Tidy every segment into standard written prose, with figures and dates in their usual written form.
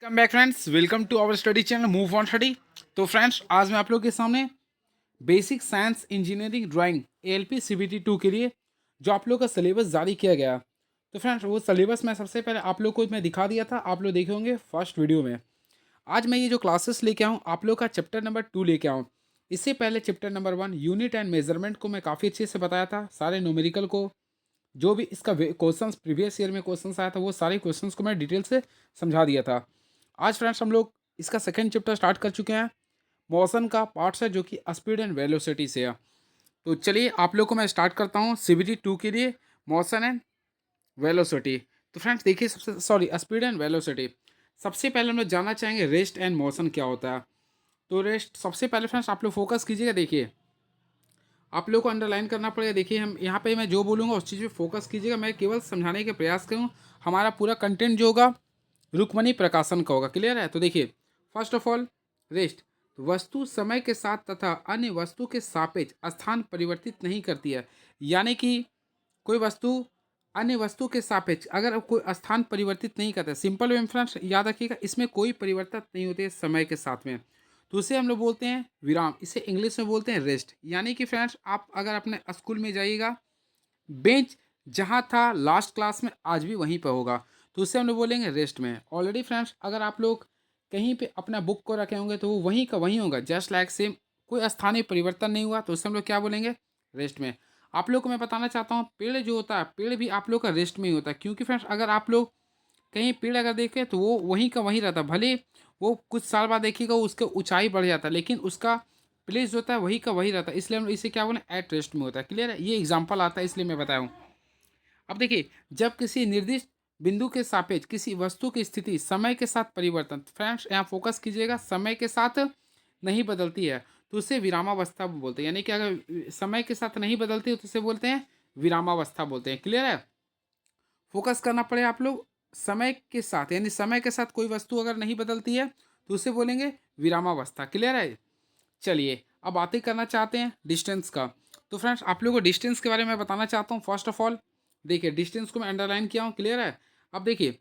Come back friends, welcome to our study channel move on study. तो friends, आज मैं आप लोगों के सामने basic science engineering drawing ALP CBT 2 के लिए जो आप लोग का सिलेबस जारी किया गया। तो फ्रेंड्स, वो सिलेबस मैं सबसे पहले आप लोग को मैं दिखा दिया था, आप लोग देखे होंगे फर्स्ट वीडियो में। आज मैं ये जो क्लासेस लेके आऊँ आप लोग का चैप्टर नंबर 2 लेके आऊँ। इससे पहले chapter number 1 unit and measurement को मैं काफ़ी अच्छे से बताया था, सारे न्यूमेरिकल को, जो भी इसका क्वेश्चन प्रीवियस ईयर में क्वेश्चन आया था वो सारे क्वेश्चन को मैं डिटेल से समझा दिया था। आज फ्रेंड्स हम लोग इसका सेकंड चैप्टर स्टार्ट कर चुके हैं। मोशन का पार्ट है जो कि स्पीड एंड वेलोसिटी से है। तो चलिए आप लोग को मैं स्टार्ट करता हूँ सीबीटी 2 के लिए मोशन एंड वेलोसिटी। तो फ्रेंड्स देखिए, सबसे स्पीड एंड वेलोसिटी। सबसे पहले हम लोग जानना चाहेंगे रेस्ट एंड मोशन क्या होता है। तो रेस्ट सबसे पहले फ्रेंड्स आप लोग फोकस कीजिएगा। देखिए, आप लोग को अंडरलाइन करना पड़ेगा। देखिए, हम यहाँ पे मैं जो बोलूँगा उस चीज़ पे फोकस कीजिएगा, मैं केवल समझाने के प्रयास करूँ। हमारा पूरा कंटेंट जो होगा रुक्मणी प्रकाशन का होगा। क्लियर है? तो देखिए, फर्स्ट ऑफ ऑल रेस्ट, वस्तु समय के साथ तथा अन्य वस्तु के सापेक्ष स्थान परिवर्तित नहीं करती है। यानी कि कोई वस्तु अन्य वस्तु के सापेक्ष अगर कोई स्थान परिवर्तित नहीं करता, सिंपल वे में फ्रेंड्स याद रखिएगा, इसमें कोई परिवर्तन नहीं होते समय के साथ में, तो उसे हम लोग बोलते हैं विराम। इसे इंग्लिश में बोलते हैं रेस्ट। यानी कि फ्रेंड्स, आप अगर अपने स्कूल में जाइएगा, बेंच जहाँ था लास्ट क्लास में आज भी वहीं पर होगा, तो उससे हम लोग बोलेंगे रेस्ट में। ऑलरेडी फ्रेंड्स, अगर आप लोग कहीं पे अपना बुक को रखे होंगे तो वो वहीं का वहीं होगा, जस्ट लाइक सेम, कोई स्थानीय परिवर्तन नहीं हुआ, तो उससे हम लोग क्या बोलेंगे, रेस्ट में। आप लोग को मैं बताना चाहता हूँ, पेड़ जो होता है, पेड़ भी आप लोग का रेस्ट में ही होता है। क्योंकि फ्रेंड्स, अगर आप लोग कहीं पेड़ अगर देखें तो वो वहीं का वहीं रहता है, भले वो कुछ साल बाद देखिएगा उसका ऊंचाई बढ़ जाता है, लेकिन उसका प्लेस जो होता है वही का वही रहता है। इसलिए हम इसे क्या बोले, एट रेस्ट में होता है। क्लियर है? ये एग्जाम्पल आता है इसलिए मैं बताया हूँ। अब देखिए, जब किसी निर्दिष्ट बिंदु के सापेक्ष किसी वस्तु की स्थिति समय के साथ परिवर्तन, फ्रेंड्स यहाँ फोकस कीजिएगा, समय के साथ नहीं बदलती है तो उसे विरामावस्था बोलते हैं। यानी कि अगर समय के साथ नहीं बदलती है तो उसे बोलते हैं विरामावस्था बोलते हैं। क्लियर है? फोकस करना पड़ेगा आप लोग, समय के साथ, यानी समय के साथ कोई वस्तु अगर नहीं बदलती है तो उसे बोलेंगे विरामावस्था। क्लियर है? चलिए, अब बातें करना चाहते हैं डिस्टेंस का। तो फ्रेंड्स, आप लोगों को डिस्टेंस के बारे में बताना चाहता हूँ। फर्स्ट ऑफ ऑल देखिए, डिस्टेंस को मैं अंडरलाइन किया हूँ। क्लियर है? अब देखिए,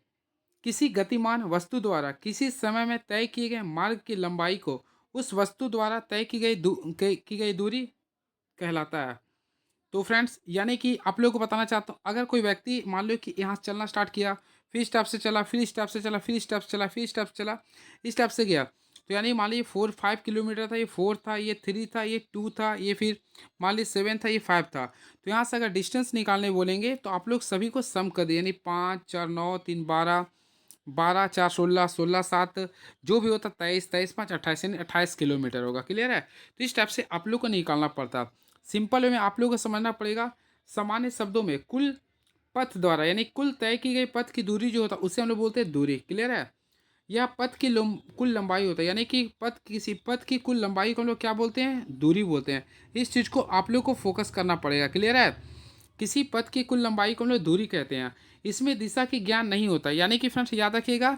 किसी गतिमान वस्तु द्वारा किसी समय में तय किए गए मार्ग की लंबाई को उस वस्तु द्वारा तय की गई दूरी कहलाता है। तो फ्रेंड्स, यानी कि आप लोगों को बताना चाहता हूँ, अगर कोई व्यक्ति मान लो कि यहाँ से चलना स्टार्ट किया, फिर स्टेप से चला, फिर स्टेप से चला, फिर स्टेप से चला, फिर स्टेप से चला, इस स्टेप से गया, तो यानी मान लीजिए 4-5 किलोमीटर था, ये 4 था, ये 3 था, ये 2 था, ये फिर मान लीजिए 7 था, ये 5 था। तो यहाँ से अगर डिस्टेंस निकालने बोलेंगे तो आप लोग सभी को सम कर दिए, यानी 5, 4, 9, 3, 12, 12, 4, 16, 16, 7, जो भी होता 23, 23, 5, 28, यानी 28 किलोमीटर होगा। क्लियर है? तो इस टाइप से आप लोग को निकालना पड़ता। सिंपल वे में आप लोगों को समझना पड़ेगा, सामान्य शब्दों में कुल पथ द्वारा, यानी कुल तय की गई पथ की दूरी जो होता है उसे हम लोग बोलते हैं दूरी। क्लियर है? यह पथ की कुल लंबाई होता है, यानी कि किसी पथ की कुल लंबाई को हम लोग क्या बोलते हैं, दूरी बोलते हैं। इस चीज़ को आप लोग को फोकस करना पड़ेगा। क्लियर है? किसी पथ की कुल लंबाई को हम लोग दूरी कहते हैं। इसमें दिशा की ज्ञान नहीं होता, यानी कि फ्रेंड्स याद रखिएगा,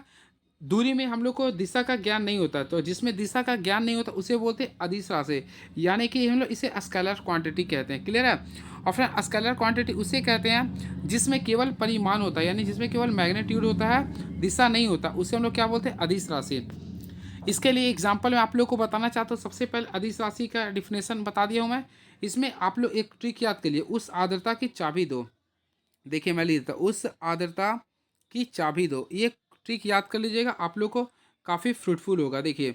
दूरी में हम लोग को दिशा का ज्ञान नहीं होता, तो जिसमें दिशा का ज्ञान नहीं होता उसे बोलते हैं अदिश राशि, यानी कि हम लोग इसे स्केलर क्वांटिटी कहते हैं। क्लियर है? और फिर स्केलर क्वांटिटी उसे कहते हैं जिसमें केवल परिमाण होता है, यानी जिसमें केवल मैग्नीट्यूड होता है, दिशा नहीं होता, उसे हम लोग क्या बोलते हैं, अदिश राशि। इसके लिए एग्जाम्पल मैं आप लोग को बताना चाहता हूँ। सबसे पहले अदिश राशि का डिफिनेशन बता दिया हूँ मैं। इसमें आप लोग एक ट्रिक याद करिए, उस आर्द्रता की चाबी दो। देखिए, मैं लिख देता हूँ, उस आर्द्रता की चाबी दो। ये ट्रिक याद कर लीजिएगा, आप लोग को काफ़ी फ्रूटफुल होगा। देखिए,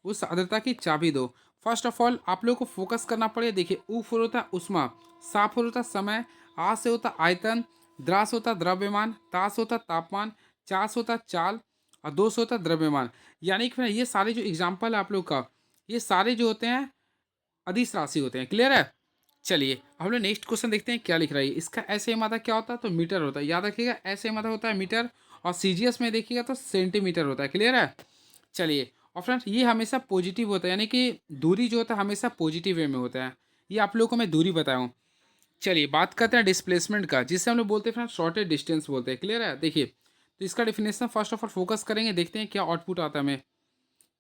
उस आर्द्रता की चाबी दो। फर्स्ट ऑफ ऑल आप लोग को फोकस करना पड़ेगा। देखिए, ऊ फोर होता है उष्मा, सा फोर होता है समय, आ से होता है आयतन, द्रा से होता है द्रव्यमान, ता से होता है तापमान, चा से होता है चाल, और दो से होता है द्रव्यमान। यानी कि फिर ये सारे जो एग्जाम्पल है आप लोग का, ये सारे जो होते हैं अदिश राशि होते हैं। क्लियर है? चलिए, हम लोग नेक्स्ट क्वेश्चन देखते हैं क्या लिख रहा है। इसका ऐसे मात्रा क्या होता है, तो मीटर होता है। याद रखिएगा, ऐसे मात्रा होता है मीटर, और सीजीएस में देखिएगा तो सेंटीमीटर होता है। क्लियर है? चलिए, और फ्रेंड्स ये हमेशा पॉजिटिव होता है, यानी कि दूरी जो होता है हमेशा पॉजिटिव वे में होता है। ये आप लोगों को मैं दूरी बताया हूँ। चलिए, बात करते हैं डिस्प्लेसमेंट का, जिससे हम लोग बोलते हैं फ्रेंड्स शॉर्टेज डिस्टेंस बोलते हैं। क्लियर है? देखिए, तो इसका definition first of all focus करेंगे, देखते हैं क्या आउटपुट आता है हमें।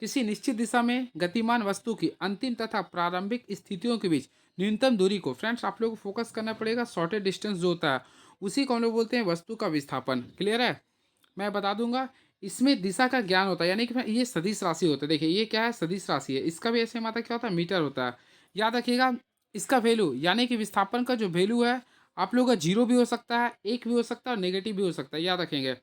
किसी निश्चित दिशा में गतिमान वस्तु की अंतिम तथा प्रारंभिक स्थितियों के बीच न्यूनतम दूरी को, फ्रेंड्स आप लोगों को फोकस करना पड़ेगा, शॉर्टेज डिस्टेंस जो होता है उसी को हम लोग बोलते हैं वस्तु का विस्थापन। क्लियर है? मैं बता दूंगा, इसमें दिशा का ज्ञान होता है, यानी कि ये सदिश राशि होता है। देखिए ये क्या है, सदिश राशि है, इसका भी ऐसे मात्रा क्या होता है, मीटर होता है। याद रखिएगा इसका वैल्यू, यानी कि विस्थापन का जो वैल्यू है आप लोगों का जीरो भी हो सकता है, एक भी हो सकता है और नेगेटिव भी हो सकता है, याद रखेंगे।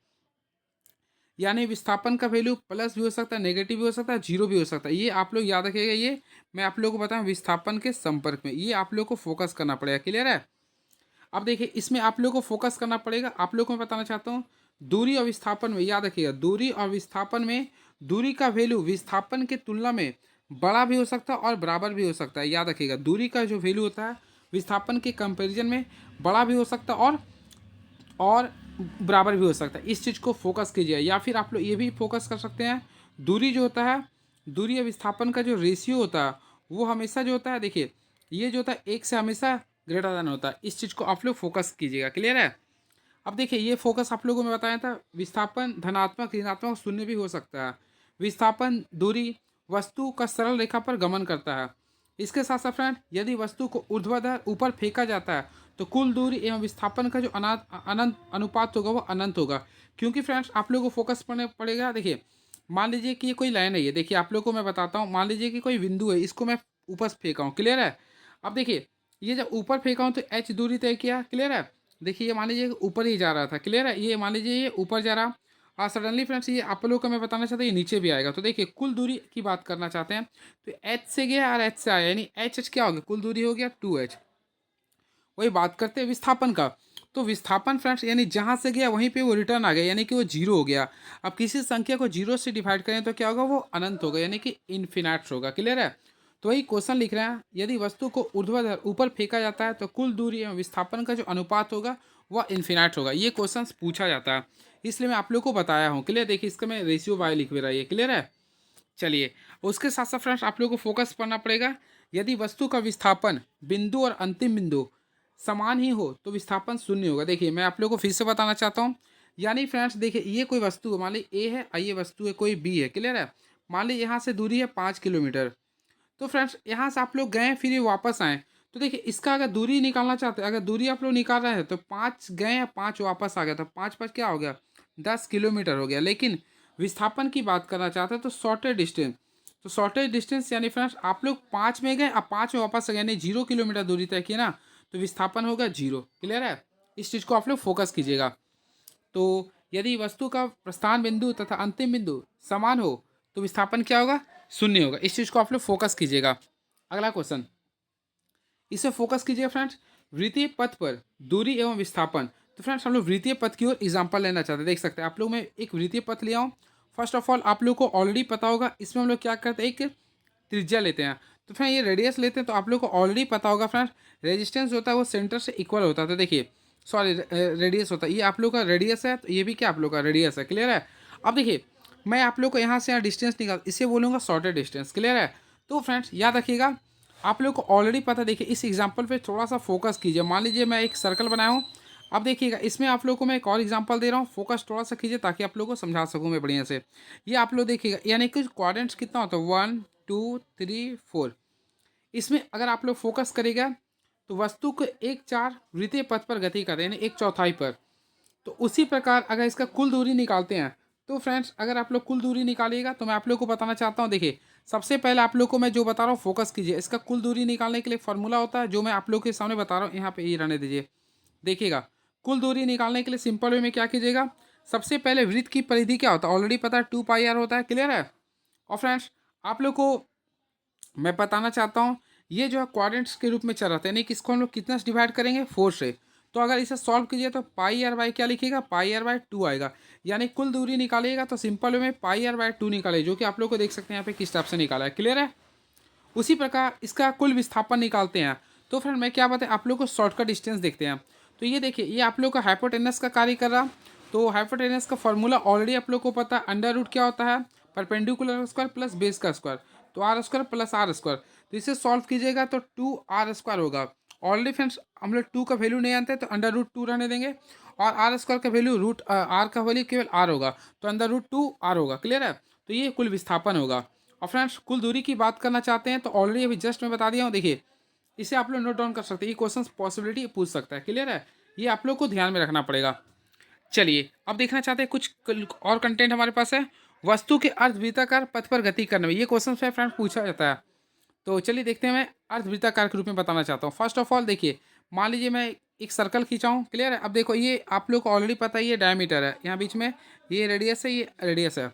यानी विस्थापन का वैल्यू प्लस भी हो सकता है, नेगेटिव भी हो सकता है, जीरो भी हो सकता है। ये आप लोग याद रखिएगा, ये मैं आप लोगों को बताऊं विस्थापन के संपर्क में, ये आप लोग को फोकस करना पड़ेगा। क्लियर है। अब देखिए इसमें आप लोगों को फोकस करना पड़ेगा। आप लोगों को मैं बताना चाहता हूँ दूरी और विस्थापन में, याद रखिएगा दूरी और विस्थापन में दूरी का वैल्यू विस्थापन की तुलना में बड़ा भी हो सकता है और बराबर भी हो सकता है। याद रखिएगा दूरी का जो वैल्यू होता है विस्थापन के कंपैरिजन में बड़ा भी हो सकता है और बराबर भी हो सकता है। इस चीज़ को फोकस कीजिए, या फिर आप लोग ये भी फोकस कर सकते हैं दूरी जो होता है, दूरी या विस्थापन का जो रेशियो होता है वो हमेशा जो होता है, देखिए ये जो होता है एक से हमेशा ग्रेटर देन होता है। इस चीज़ को आप लोग फोकस कीजिएगा। क्लियर है। अब देखिए ये फोकस आप लोगों को मैं बताया था, विस्थापन धनात्मक ऋणात्मक शून्य भी हो सकता है। विस्थापन दूरी वस्तु का सरल रेखा पर गमन करता है। इसके साथ साथ फ्रेंड यदि वस्तु को ऊर्ध्वाधर ऊपर फेंका जाता है तो कुल दूरी एवं विस्थापन का जो अनंत अनुपात होगा वो अनंत होगा। क्योंकि फ्रेंड्स आप लोगों को फोकस करने पड़ेगा। देखिए मान लीजिए कि ये कोई लाइन है, ये देखिए आप लोगों को मैं बताता हूँ, मान लीजिए कि कोई बिंदु है, इसको मैं ऊपर फेंका हूँ। क्लियर है। अब देखिए ये जब ऊपर फेंका हूँ तो एच दूरी तय किया। क्लियर है। देखिए ये मान लीजिए ऊपर ही जा रहा था। क्लियर है। ये मान लीजिए ये ऊपर जा रहा और सडनली फ्रेंड्स ये आप लोग को मैं बताना चाहता हूँ ये नीचे भी आएगा। तो देखिए कुल दूरी की बात करना चाहते हैं तो एच से गया और एच से आया, यानी एच एच क्या हो गया, कुल दूरी हो गया 2h। वही बात करते हैं विस्थापन का, तो विस्थापन फ्रेंड्स यानी जहाँ से गया वहीं पे वो रिटर्न आ गया, यानी कि वो जीरो हो गया। अब किसी संख्या को जीरो से डिवाइड करें तो क्या होगा, वो अनंत होगा, यानी कि इन्फिनाइट होगा। क्लियर है। तो वही क्वेश्चन लिख रहे हैं, यदि वस्तु को ऊर्ध्वाधर ऊपर फेंका जाता है तो कुल दूरी एवं विस्थापन का जो अनुपात होगा वह इन्फिनाइट होगा। ये क्वेश्चन पूछा जाता है, इसलिए मैं आप लोग को बताया हूँ। क्लियर। देखिए इसका मैं रेशियो बाय लिख भी रहा है। क्लियर है। चलिए उसके साथ साथ फ्रेंड्स आप लोगों को फोकस करना पड़ेगा, यदि वस्तु का विस्थापन बिंदु और अंतिम बिंदु समान ही हो तो विस्थापन शून्य होगा। देखिए मैं आप लोगों को फिर से बताना चाहता हूँ, यानी फ्रेंड्स देखिए ये कोई वस्तु है, मान ली ए है और ये वस्तु है कोई बी है। क्लियर है। मान ली यहाँ से दूरी है 5 किलोमीटर। तो फ्रेंड्स यहाँ से आप लोग गए फिर ये वापस आए, तो देखिए इसका अगर दूरी निकालना चाहते हैं, अगर दूरी आप लोग निकाल रहे हैं तो 5 गए या 5 वापस आ गया, तो 5 5 क्या हो गया, 10 किलोमीटर हो गया। लेकिन विस्थापन की बात करना चाहते हैं तो शॉर्टेज डिस्टेंस, तो शॉर्टेज डिस्टेंस यानी फ्रेंड्स आप लोग 5 में गए अब 5 में वापस आ गए, यानी 0 किलोमीटर दूरी तय किया ना, तो विस्थापन होगा 0। क्लियर है। इस चीज़ को आप लोग फोकस कीजिएगा। तो यदि वस्तु का प्रस्थान बिंदु तथा अंतिम बिंदु समान हो तो विस्थापन क्या होगा, शून्य होगा। इस चीज़ को आप लोग फोकस कीजिएगा। अगला क्वेश्चन, इसे फोकस कीजिए फ्रेंड्स, वृत्तीय पथ पर दूरी एवं विस्थापन। तो फ्रेंड्स हम लोग वृत्तीय पथ की ओर एग्जाम्पल लेना चाहते हैं। देख सकते हैं आप लोग, मैं एक वृत्तीय पथ लिया हूँ। फर्स्ट ऑफ ऑल आप लोग को ऑलरेडी पता होगा, इसमें हम लोग क्या करते हैं, एक त्रिज्या लेते हैं। तो फ्रेंड ये रेडियस लेते हैं, तो आप लोग को ऑलरेडी पता होगा फ्रेंड्स रेजिस्टेंस होता है वो सेंटर से इक्वल होता है। तो देखिए सॉरी रेडियस होता है, ये आप लोग का रेडियस है, तो ये भी क्या आप लोग का रेडियस है। क्लियर है। अब देखिए मैं आप लोग को यहाँ से यहाँ डिस्टेंस निकाल, इसे बोलूँगा शॉर्टेज डिस्टेंस। क्लियर है। तो फ्रेंड्स याद रखिएगा आप लोग को ऑलरेडी पता। देखिए इस एग्जाम्पल पे थोड़ा सा फोकस कीजिए। मान लीजिए मैं एक सर्कल बनाया हूँ, अब देखिएगा इसमें आप लोग को मैं एक और एग्जांपल दे रहा हूँ, फोकस थोड़ा सा कीजिए ताकि आप लोग को समझा सकूँ मैं बढ़िया से। ये आप लोग देखिएगा, यानी कि क्वाड्रेंट्स कितना होता है, 1 2 3 4। इसमें अगर आप लोग फोकस करेगा तो वस्तु को एक चार वृत्तीय पथ पर गति करते हैं, यानी एक चौथाई पर। तो उसी प्रकार अगर इसका कुल दूरी निकालते हैं तो फ्रेंड्स अगर आप लोग कुल दूरी निकालिएगा तो मैं आप लोग को बताना चाहता हूँ। देखिए सबसे पहले आप लोग को मैं जो बता रहा हूँ फोकस कीजिए, इसका कुल दूरी निकालने के लिए फॉर्मूला होता है जो मैं आप लोग के सामने बता रहा हूँ, यहाँ पे ये रहने दीजिए। देखिएगा कुल दूरी निकालने के लिए सिंपल वे में क्या कीजिएगा, सबसे पहले वृत्त की परिधि क्या होता है, ऑलरेडी पता है 2πr होता है। क्लियर है। और फ्रेंड्स आप लोग को मैं बताना चाहता हूँ, ये जो है क्वाड्रेंट्स के रूप में चल रहा था, यानी कि इसको हम लोग कितना से डिवाइड करेंगे, 4 से। तो अगर इसे सॉल्व कीजिए तो πr/2 क्या लिखिएगा, πr/2 आएगा। यानी कुल दूरी निकालिएगा तो सिंपल वे में πr/2 निकालिए, जो कि आप लोग को देख सकते हैं यहाँ पे किस टाइप से निकाला है। क्लियर है। उसी प्रकार इसका कुल विस्थापन निकालते हैं। तो फ्रेंड मैं क्या बताएं आप लोग को, शॉर्टकट डिस्टेंस देखते हैं। तो ये देखिए ये आप लोग का हाइपोटेनस का कार्य कर रहा। तो हाइपोटेनस का फॉर्मूला ऑलरेडी आप लोग को पता है, अंडर रूट क्या होता है, परपेंडिकुलर स्क्वायर प्लस बेस का स्क्वायर, तो r square plus r square. तो इसे सॉल्व कीजिएगा तो 2r² होगा। ऑलरेडी फ्रेंड्स हम लोग 2 का वैल्यू नहीं जानते तो अंडर रूट 2 रहने देंगे, और आर स्क्वायर का वैल्यू रूट आर का वैल्यू केवल आर होगा, तो अंडर रूट 2 r होगा। क्लियर है। तो ये कुल विस्थापन होगा। और फ्रेंड्स कुल दूरी की बात करना चाहते हैं तो ऑलरेडी अभी जस्ट मैं बता दिया हूँ। देखिए इसे आप लोग नोट डाउन कर सकते हैं, ये क्वेश्चन पॉसिबिलिटी पूछ सकता है। क्लियर है। ये आप लोग को ध्यान में रखना पड़ेगा। चलिए अब देखना चाहते हैं कुछ और कंटेंट हमारे पास है। वस्तु के अर्धवृत्ताकार पथ पर गति करने में, ये क्वेश्चन से फ्रेंड पूछा जाता है। तो चलिए देखते हैं, मैं अर्धवृत्ताकार के रूप में बताना चाहता हूँ। फर्स्ट ऑफ ऑल देखिए, मान लीजिए मैं एक सर्कल खींचाऊँ, क्लियर है। अब देखो ये आप लोग को ऑलरेडी पता है, ये डायमीटर है, यहाँ बीच में ये रेडियस है, ये रेडियस है।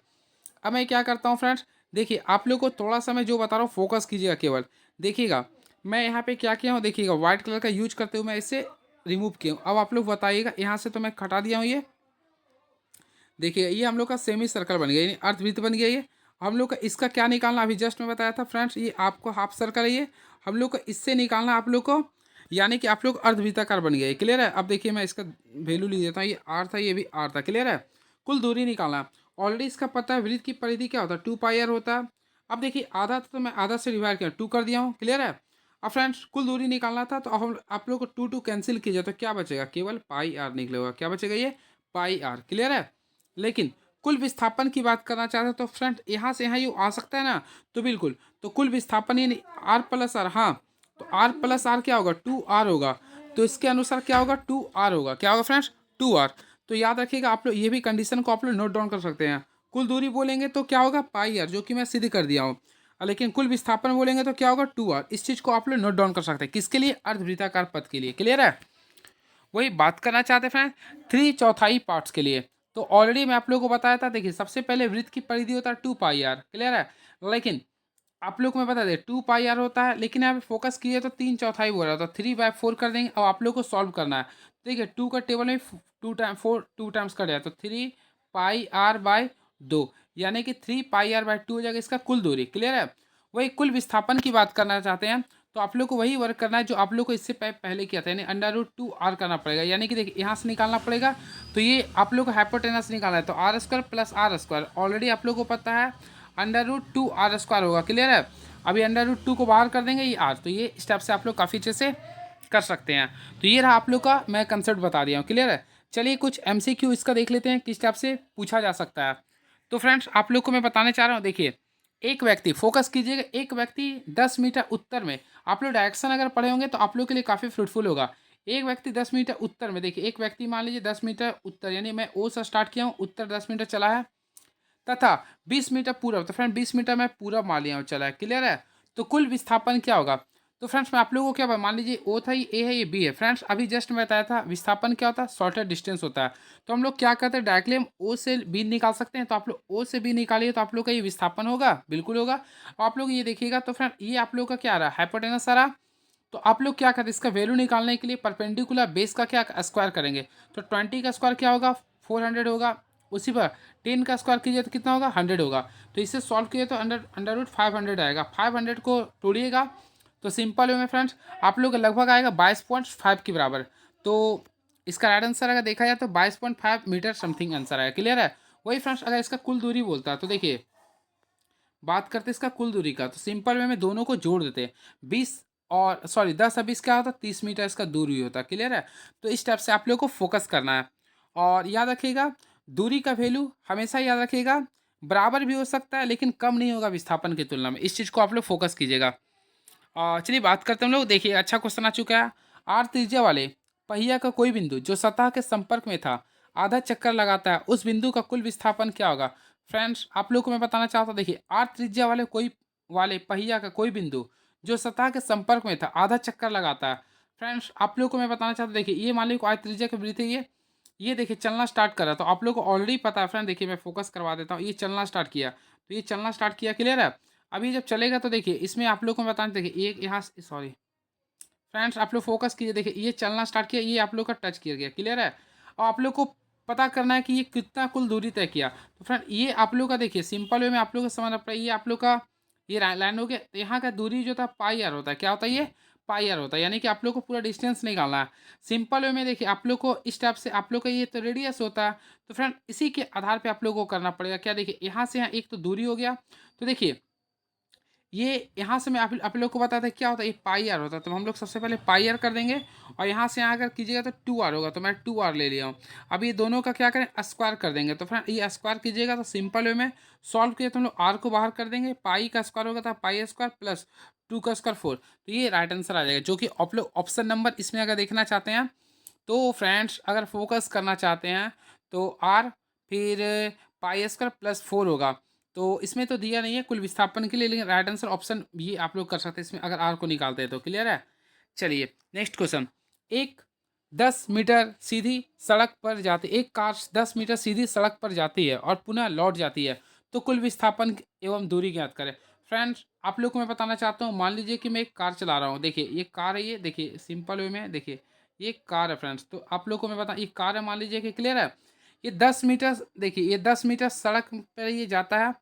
अब मैं क्या करता हूँ फ्रेंड्स, देखिए आप लोग को थोड़ा सा मैं जो बता रहा हूँ फोकस कीजिएगा केवल। देखिएगा मैं यहाँ पे क्या किया हूँ, देखिएगा व्हाइट कलर का यूज करते हुए मैं इसे रिमूव किया हूँ। अब आप लोग बताइएगा, यहाँ से तो मैं हटा दिया हूँ ये। देखिए ये हम लोग का सेमी सर्कल बन गया, यानी अर्धवृत्त बन गया ये। हम लोग का इसका क्या निकालना, अभी जस्ट मैं बताया था फ्रेंड्स, ये आपको हाफ सर्कल है ये। हम लोग को इससे निकालना आप लोग को, यानी कि आप लोग अर्धवृत्ताकार बन गया, क्लियर है। अब देखिए मैं इसका वैल्यू लिख देता हूँ, ये आर था, ये भी आर था, क्लियर है। कुल दूरी निकालना, ऑलरेडी इसका पता है वृत्त की परिधि क्या होता है, 2 पाई आर होता है। अब देखिए आधा था तो मैं आधा से डिवाइड किया, 2 कर दिया हूँ, क्लियर है। अब फ्रेंड्स कुल दूरी निकालना था, तो अब हम आप लोग को 2 कैंसिल कीजिए तो क्या बचेगा, केवल पाई आर निकलेगा। क्या बचेगा, ये पाई आर, क्लियर है। लेकिन कुल विस्थापन की बात करना चाहते हैं तो फ्रेंड यहाँ से यहाँ ये आ सकता है ना, तो बिल्कुल, तो कुल विस्थापन ये आर प्लस आर, हाँ, तो आर प्लस आर क्या होगा, 2 आर होगा। तो इसके अनुसार क्या होगा, 2 आर होगा। क्या होगा फ्रेंड्स, 2 आर। तो याद रखिएगा आप लोग, ये भी कंडीशन को आप लोग नोट डाउन कर सकते हैं। कुल दूरी बोलेंगे तो क्या होगा, पाई आर, जो कि मैं सिद्ध कर दिया हूँ। लेकिन कुल विस्थापन बोलेंगे तो क्या होगा, 2 आर। इस चीज़ को आप लोग नोट डाउन कर सकते हैं, किसके लिए, अर्धवृत्ताकार पथ के लिए, क्लियर है। वही बात करना चाहते हैं फ्रेंड 3/4 पार्ट्स के लिए। तो ऑलरेडी मैं आप लोगों को बताया था, देखिए सबसे पहले वृत्त की परिधि होता है 2 पाई आर, क्लियर है। लेकिन आप लोग को मैं बता दें 2 पाई आर होता है, लेकिन यहाँ पे फोकस किए तो 3/4 बोल रहा था, 3/4 कर देंगे। अब आप लोग को सॉल्व करना है। देखिए 2 का टेबल में 2 टाइम्स कट जाए तो 3 पाई आर/2, यानी कि 3 पाई आर/2 हो जाएगा इसका कुल दूरी, क्लियर है। वही कुल विस्थापन की बात करना चाहते हैं, तो आप लोग को वही वर्क करना है जो आप लोग को इससे पहले किया था, यानी अंडर रूट 2 आर करना पड़ेगा। यानी कि देखिए यहाँ से निकालना पड़ेगा, तो ये आप लोग को हाइपोटेनस निकालना है, तो r square plus r square, already आप लोग को पता है अंडर रूट 2 आर स्क्वायर होगा, क्लियर है। अभी अंडर रूट 2 को बाहर कर देंगे, ये आर, तो ये स्टेप से आप लोग काफ़ी अच्छे से कर सकते हैं। तो ये रहा आप लोग का, मैं कंसेप्ट बता दिया हूँ, क्लियर है। चलिए कुछ एमसीक्यू इसका देख लेते हैं, किस टाइप से पूछा जा सकता है। तो फ्रेंड्स आप लोग को मैं बताने चाह रहा हूँ, देखिए एक व्यक्ति, फोकस कीजिएगा, एक व्यक्ति 10 मीटर उत्तर में, आप लोग डायरेक्शन अगर पढ़े होंगे तो आप लोग के लिए काफ़ी फ्रूटफुल होगा। एक व्यक्ति 10 मीटर उत्तर में, देखिए एक व्यक्ति मान लीजिए 10 मीटर उत्तर, यानी मैं ओ से स्टार्ट किया हूँ, उत्तर 10 मीटर चला है, तथा 20 मीटर पूरब, तो फ्रेंड 20 मीटर मैं पूरब मान लिया हूँ चला है, क्लियर है। तो कुल विस्थापन क्या होगा, तो फ्रेंड्स मैं आप लोगों को क्या मान लीजिए ओ था, ये ए है, ये बी है। फ्रेंड्स अभी जस्ट मैं बताया था विस्थापन क्या होता है, शॉर्टर डिस्टेंस होता है। तो हम लोग क्या करते हैं, डायरेक्टली हम ओ से बी निकाल सकते हैं। तो आप लोग ओ से बी निकालिए, तो आप लोग का ये विस्थापन होगा, बिल्कुल होगा। और आप लोग ये देखिएगा, तो फ्रेंड ये आप लोग का क्या आ रहा है, हाइपोटेनस आ रहा। तो आप लोग क्या करते हैं, इसका वैल्यू निकालने के लिए परपेंडिकुलर बेस का क्या स्क्वायर करेंगे। तो 20 का स्क्वायर क्या होगा, 400 होगा। उसी पर 10 का स्क्वायर कीजिए तो कितना होगा, 100 होगा। तो इसे सॉल्व कीजिए तो अंडर रूट 500 आएगा। 500 को तोड़िएगा तो सिंपल वे में फ्रेंड्स आप लोग का लगभग आएगा 22.5 के बराबर। तो इसका राइट आंसर अगर देखा जाए तो 22.5 मीटर समथिंग आंसर आएगा, क्लियर है। वही फ्रेंड्स अगर इसका कुल दूरी बोलता है, तो देखिए बात करते हैं इसका कुल दूरी का, तो सिंपल वे में दोनों को जोड़ देते हैं। 20 और सॉरी 10 और 20 क्या होता है, 30 मीटर इसका दूरी होता है, क्लियर है। तो इस टाइप से आप लोग को फोकस करना है। और याद रखिएगा दूरी का वैल्यू हमेशा याद रखिएगा, बराबर भी हो सकता है लेकिन कम नहीं होगा विस्थापन की तुलना में। इस चीज़ को आप लोग फोकस कीजिएगा। चलिए बात करते हैं हम लोग, देखिए अच्छा क्वेश्चन आ चुका है। आर त्रिज्या वाले पहिया का कोई बिंदु जो सतह के संपर्क में था आधा चक्कर लगाता है, उस बिंदु का कुल विस्थापन क्या होगा। फ्रेंड्स आप लोग को मैं बताना चाहता हूँ, देखिए आर त्रिज्या वाले पहिया का कोई बिंदु जो सतह के संपर्क में था आधा चक्कर लगाता है। फ्रेंड्स आप लोग को मैं बताना चाहता हूँ, देखिए ये मान लीजिए आर त्रिज्या के वृत्त है ये देखिए चलना स्टार्ट करा, तो आप लोग को ऑलरेडी पता है फ्रेंड। देखिए मैं फोकस करवा देता हूँ, ये चलना स्टार्ट किया, तो ये चलना स्टार्ट किया, क्लियर है। अभी जब चलेगा तो देखिए इसमें आप लोग को बताना, देखिए एक यहाँ सॉरी फ्रेंड्स आप लोग फोकस कीजिए, देखिए ये चलना स्टार्ट किया, ये आप लोग का टच किया गया, क्लियर है। और आप लोग को पता करना है कि ये कितना कुल दूरी तय किया। तो फ्रेंड ये आप लोग का देखिए सिंपल वे में आप लोग को समझना पड़ेगा, ये आप लोग का ये लाइन हो गया। तो यहाँ का दूरी जो था पाई आर होता है, क्या होता है, ये पाई आर होता है। यानी कि आप लोग को पूरा डिस्टेंस निकालना है। सिंपल वे में देखिए आप लोग को इस टाइप से आप लोग का ये तो रेडियस होता है। तो फ्रेंड इसी के आधार पर आप लोग को करना पड़ेगा क्या, देखिए यहाँ से यहाँ एक तो दूरी हो गया। तो देखिए ये यहाँ से मैं आप लोग को बताया था क्या होता है, ये पाई आर होता है। तो हम लोग सबसे पहले पाई आर कर देंगे, और यहाँ से यहाँ अगर कीजिएगा तो 2 आर होगा, तो मैं 2 आर ले लिया हूँ। अब ये दोनों का क्या करें, स्क्वायर कर देंगे। तो फ्रेंड ये स्क्वायर कीजिएगा तो सिंपल वे में सॉल्व किए तो हम लोग आर को बाहर कर देंगे, पाई का स्क्वायर होगा तो पाई स्क्वायर प्लस 2 का स्क्वायर 4। तो ये राइट आंसर आ जाएगा, जो कि आप लोग ऑप्शन नंबर इसमें अगर देखना चाहते हैं। तो फ्रेंड्स अगर फोकस करना चाहते हैं तो आर फिर पाई स्क्वायर प्लस 4 होगा। तो इसमें तो दिया नहीं है कुल विस्थापन के लिए, लेकिन राइट आंसर ऑप्शन ये आप लोग कर सकते हैं इसमें अगर आर को निकालते हैं तो। क्लियर है? चलिए नेक्स्ट क्वेश्चन। एक 10 मीटर सीधी सड़क पर जाती, एक कार 10 मीटर सीधी सड़क पर जाती है और पुनः लौट जाती है, तो कुल विस्थापन एवं दूरी ज्ञात करें। फ्रेंड्स आप लोग को मैं बताना चाहता हूँ, मान लीजिए कि मैं एक कार चला रहा हूँ, देखिए ये कार है, ये देखिए सिंपल वे में देखिए ये कार है फ्रेंड्स। तो आप लोग को मैं बता, ये कार है मान लीजिए कि, क्लियर है? ये 10 मीटर, देखिए ये 10 मीटर सड़क पर ये जाता है,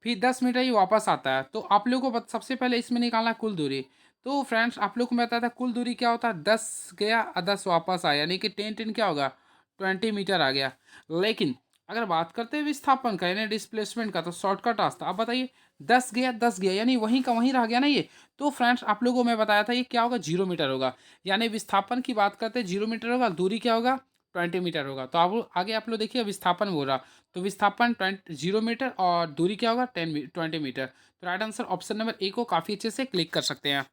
फिर 10 मीटर ही वापस आता है। तो आप लोग को सबसे पहले इसमें निकालना है कुल दूरी। तो फ्रेंड्स आप लोग को मैं बताया था कुल दूरी क्या होता है, 10 गया और 10 वापस आया, यानी कि 10 क्या होगा, 20 मीटर आ गया। लेकिन अगर बात करते हैं विस्थापन का यानी डिस्प्लेसमेंट का, तो शॉर्टकट रास्ता। अब बताइए 10 गया यानी वहीं का वहीं रह गया ना ये। तो फ्रेंड्स आप लोगों को मैं बताया था ये क्या होगा, 0 मीटर होगा। यानी विस्थापन की बात करते हैं 0 मीटर होगा, दूरी क्या होगा, 20 मीटर होगा। तो आप आगे आप लोग देखिए विस्थापन बोल रहा, तो विस्थापन 0 मीटर और दूरी क्या होगा 20 मीटर। तो right answer option number A को काफ़ी अच्छे से क्लिक कर सकते हैं।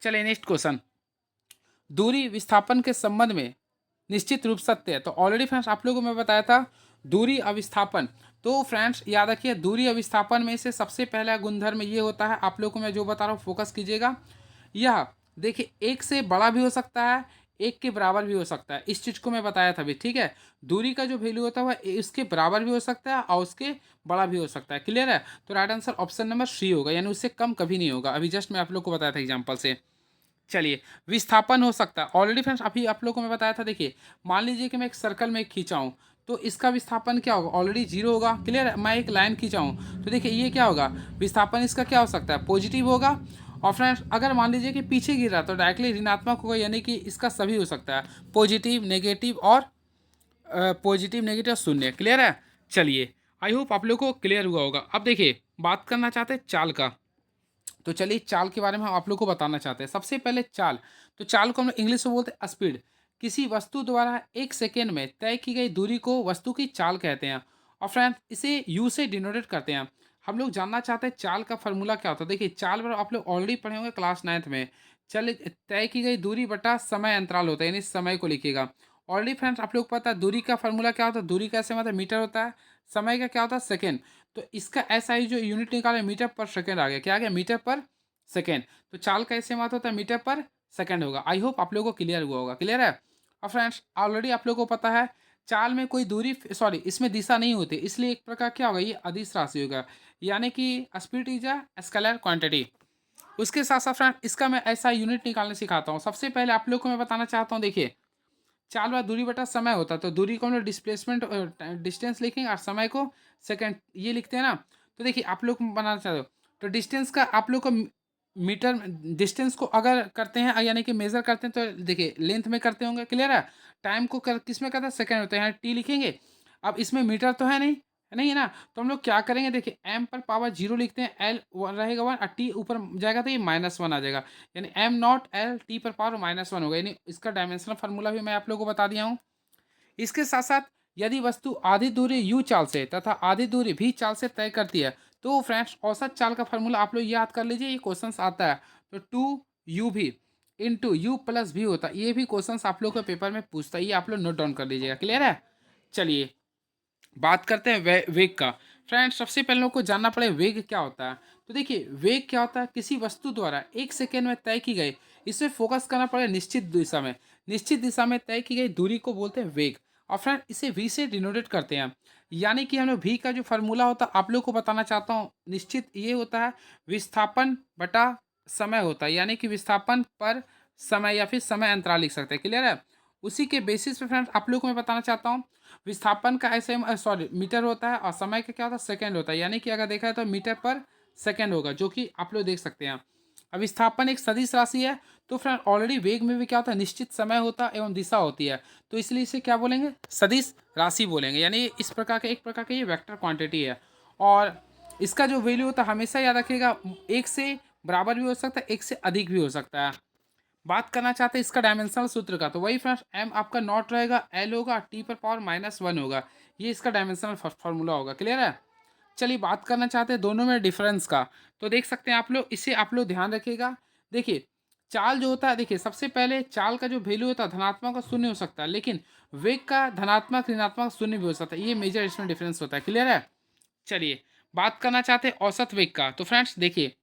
चलिए नेक्स्ट क्वेश्चन। दूरी विस्थापन के संबंध में निश्चित रूप सत्य है। तो ऑलरेडी फ्रेंड्स आप लोगों को मैं बताया था दूरी अविस्थापन। तो फ्रेंड्स याद रखिए दूरी अविस्थापन में से सबसे पहला गुणधर्म ये होता है, आप लोगों को मैं जो बता रहा हूँ फोकस कीजिएगा। यह देखिए एक से बड़ा भी हो सकता है, एक के बराबर भी हो सकता है। इस चीज़ को मैं बताया था अभी, ठीक है? दूरी का जो वैल्यू होता है वह इसके बराबर भी हो सकता है और उसके बड़ा भी हो सकता है। क्लियर है? तो right answer option number C होगा, यानी उससे कम कभी नहीं होगा। अभी जस्ट मैं आप लोग को बताया था एग्जाम्पल से। चलिए विस्थापन हो सकता है, ऑलरेडी फ्रेंड्स अभी आप लोगों को मैं बताया था। देखिए मान लीजिए कि मैं एक सर्कल में खींचा हूँ, तो इसका विस्थापन क्या होगा, ऑलरेडी 0 होगा। क्लियर है? मैं एक लाइन खींचा हूँ, तो देखिए ये क्या होगा, विस्थापन इसका क्या हो सकता है, पॉजिटिव होगा। और फ्रेंड्स अगर मान लीजिए कि पीछे गिर रहा तो डायरेक्टली ऋणात्मक होगा, यानी कि इसका सभी हो सकता है, पॉजिटिव नेगेटिव और पॉजिटिव नेगेटिव शून्य। क्लियर है? चलिए आई होप आप लोग को क्लियर हुआ होगा। अब देखिए बात करना चाहते हैं चाल का। तो चलिए चाल के बारे में हम आप लोग को बताना चाहते हैं। सबसे पहले चाल, तो चाल को हम इंग्लिश में बोलते हैं स्पीड। किसी वस्तु द्वारा एक सेकेंड में तय की गई दूरी को वस्तु की चाल कहते हैं। और फ्रेंड्स इसे यू से डिनोटेट करते हैं। हम लोग जानना चाहते हैं चाल का फॉर्मूला क्या होता है। देखिए चाल पर आप लोग ऑलरेडी पढ़े होंगे क्लास 9th में। चल तय की गई दूरी बटा समय अंतराल होता है, यानी समय को लिखिएगा। ऑलरेडी फ्रेंड्स आप लोग को पता है दूरी का फॉर्मूला क्या होता है, दूरी कैसे मतलब मीटर होता है, समय का क्या होता है सेकेंड। तो इसका ऐसा ही जो यूनिट निकाले मीटर पर सेकेंड आ गया, क्या आ गया, मीटर पर सेकेंड। तो चाल का ऐसे मात होता है मीटर पर सेकेंड होगा। आई होप आप लोगों को क्लियर हुआ होगा। क्लियर है? और फ्रेंड्स ऑलरेडी आप लोगों को पता है चाल में कोई दूरी सॉरी इसमें दिशा नहीं होती, इसलिए एक प्रकार क्या होगा, ये अदिश राशि होगा, यानी कि speed is a scalar quantity. उसके साथ साथ फ्रेंड इसका मैं ऐसा यूनिट निकालने सिखाता हूँ। सबसे पहले आप लोग को मैं बताना चाहता हूँ, देखिए चाल बार दूरी बटा समय होता है, तो दूरी को हम लोग डिस्प्लेसमेंट डिस्टेंस लिखेंगे और समय को सेकेंड ये लिखते हैं ना। तो देखिए आप लोग बनाना चाहते हो, तो डिस्टेंस का आप लोग को मीटर डिस्टेंस को अगर करते हैं यानी कि मेजर करते हैं तो देखिए लेंथ में करते होंगे। क्लियर है? टाइम को किस में करते हैं, सेकेंड होते हैं, यहाँ टी लिखेंगे। अब इसमें मीटर तो है नहीं, नहीं है ना, तो हम लोग क्या करेंगे, देखिए एम पर पावर 0 लिखते हैं, एल रहेगा 1 और टी ऊपर जाएगा तो ये -1 आ जाएगा, यानी एम नॉट एल टी पर पावर -1 होगा। यानी इसका डायमेंशनल फार्मूला भी मैं आप लोगों को बता दिया हूँ। इसके साथ साथ यदि वस्तु आधी दूरी यू चाल से तथा आधी दूरी भी चाल से तय करती है, तो फ्रेंड्स औसत चाल का फार्मूला आप लोग याद कर लीजिए, ये क्वेश्चन आता है। तो 2u भी इंटू यू प्लस भी होता है, ये भी क्वेश्चन आप लोग के पेपर में पूछता है, ये आप लोग नोट डाउन कर लीजिएगा। क्लियर है? चलिए बात करते हैं वेग का। फ्रेंड्स सबसे पहले लोग को जानना पड़े वेग क्या होता है। तो देखिए वेग क्या होता है, किसी वस्तु द्वारा एक सेकेंड में तय की गई, इसमें फोकस करना पड़े निश्चित दिशा में, निश्चित दिशा में तय की गई दूरी को बोलते हैं वेग। और फ्रेंड इसे वी से डिनोटेट करते हैं, यानी कि हम लोग वी का जो फार्मूला होता है आप लोग को बताना चाहता हूँ, निश्चित ये होता है विस्थापन बटा समय होता है, यानी कि विस्थापन पर समय या फिर समय अंतराल लिख सकते हैं। क्लियर है? उसी के बेसिस पे फ्रेंड्स आप लोग को मैं बताना चाहता हूँ विस्थापन का ऐसे सॉरी मीटर होता है और समय का क्या होता है, सेकंड होता है, यानी कि अगर देखा है तो मीटर पर सेकंड होगा, जो कि आप लोग देख सकते हैं। अब विस्थापन एक सदिश राशि है, तो फ्रेंड ऑलरेडी वेग में भी क्या होता है, निश्चित समय होता है एवं दिशा होती है, तो इसलिए इसे क्या बोलेंगे, सदिश राशि बोलेंगे। यानी इस प्रकार का एक प्रकार का ये वेक्टर क्वांटिटी है। और इसका जो वैल्यू होता है हमेशा याद रखिएगा, एक से बराबर भी हो सकता है, एक से अधिक भी हो सकता है। बात करना चाहते हैं इसका डायमेंशनल सूत्र का, तो वही फ्रेंड्स एम आपका नॉट रहेगा, एल होगा, टी पर पावर -1 होगा, ये इसका डायमेंशनल फार्मूला होगा। क्लियर है? चलिए बात करना चाहते हैं दोनों में डिफरेंस का। तो देख सकते हैं आप लोग, इसे आप लोग ध्यान रखिएगा। देखिए चाल जो होता है देखिए, सबसे पहले चाल का जो वैल्यू होता है धनात्मक और शून्य हो सकता है, लेकिन वेग का धनात्मक ऋणात्मक शून्य भी हो सकता है। ये मेजर इसमें डिफरेंस होता है। क्लियर है? चलिए बात करना चाहते हैं औसत वेग का। तो फ्रेंड्स देखिए,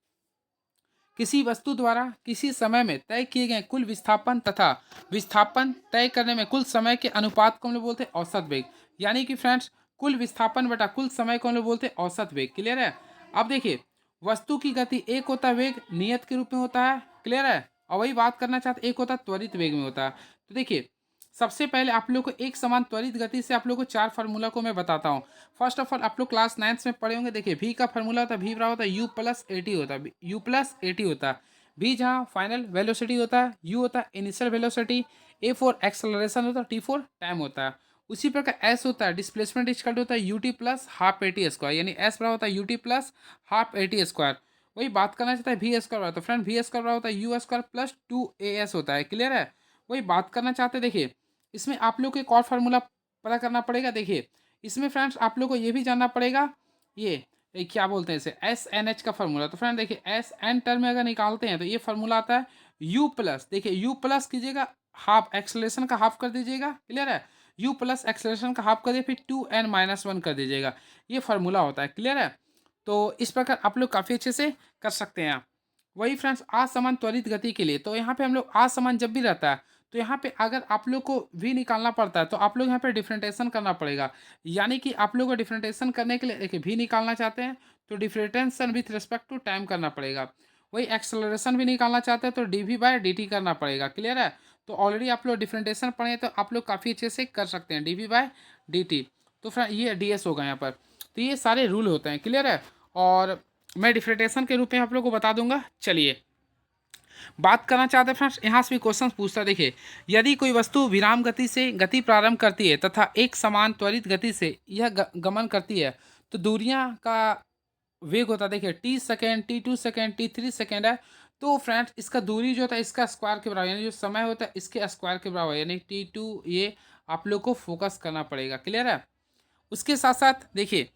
किसी वस्तु द्वारा किसी समय में तय किए गए कुल विस्थापन तथा विस्थापन तय करने में कुल समय के अनुपात को हम लोग बोलते हैं औसत वेग। यानी कि फ्रेंड्स, कुल विस्थापन बटा कुल समय को हम लोग बोलते हैं औसत वेग। क्लियर है? अब देखिए, वस्तु की गति एक होता है वेग नियत के रूप में होता है। क्लियर है? और वही बात करना चाहते एक होता है त्वरित वेग में होता है। तो देखिए, सबसे पहले आप लोग को एक समान त्वरित गति से आप लोग को चार फार्मूला को मैं बताता हूँ। फर्स्ट ऑफ ऑल, आप लोग क्लास 9th में पढ़े होंगे। देखिए, v का फार्मूला होता है, v बराबर होता है u प्लस ए टी होता है, u प्लस ए टी होता है। v जहाँ फाइनल वेलोसिटी होता है, u होता है initial velocity, a for acceleration होता है, t फॉर टाइम होता है। उसी प्रकार s होता है डिस्प्लेसमेंट इक्वल होता है ut plus half A T square, यानी s बराबर होता है ut plus half A T square. वही बात करना चाहता है वी स्क्वायर, तो फ्रेंड वी स्क्वायर होता है यू स्क्वायर प्लस 2as होता है। क्लियर है? वही बात करना चाहते हैं। देखिए, इसमें आप लोग को एक और फार्मूला पता करना पड़ेगा। देखिए, इसमें फ्रेंड्स आप लोग को ये भी जानना पड़ेगा, ये क्या बोलते हैं इसे, एस एन एच का फार्मूला। तो फ्रेंड देखिए, एस एन टर्म में अगर निकालते हैं तो ये फार्मूला आता है यू प्लस, देखिए यू प्लस कीजिएगा, हाफ एक्सलेशन का हाफ कर दीजिएगा। क्लियर है? यू प्लस एक्सलेशन का हाफ कर दिए, फिर 2n-1 कर दीजिएगा। ये फार्मूला होता है। क्लियर है? तो इस प्रकार आप लोग काफ़ी अच्छे से कर सकते हैं। वही फ्रेंड्स, असमान त्वरित गति के लिए तो यहाँ पे हम लोग असमान जब भी रहता है तो यहाँ पे अगर आप लोग को भी निकालना पड़ता है तो आप लोग यहाँ पे डिफरेंटेशन करना पड़ेगा। यानी कि आप लोग को डिफरेंटेशन करने के लिए देखिए, भी निकालना चाहते हैं तो differentiation with respect to time करना पड़ेगा। वही एक्सेलरेशन भी निकालना चाहते हैं तो d v by d t करना पड़ेगा। क्लियर है? तो ऑलरेडी आप लोग डिफरेंटेशन पढ़े हैं तो आप लोग काफ़ी अच्छे से कर सकते हैं d v by d t. तो फ्रेंड ये डी एस होगा यहाँ पर। तो ये सारे रूल होते हैं। क्लियर है? और मैं डिफरेंटेशन के रूप में आप लोग को बता दूंगा। चलिए बात करना चाहते हैं फ्रेंड्स, यहाँ से भी क्वेश्चन पूछता है। देखिए, यदि कोई वस्तु विराम गति से गति प्रारंभ करती है तथा एक समान त्वरित गति से यह गमन करती है तो दूरियां का वेग होता है, देखिए T second, t2 second, t3 second है। तो फ्रेंड्स, इसका दूरी जो होता है इसका स्क्वायर के बराबर, यानी जो समय होता है इसके स्क्वायर के बराबर, यानी t2। ये आप लोग को फोकस करना पड़ेगा। क्लियर है? उसके साथ साथ देखिए,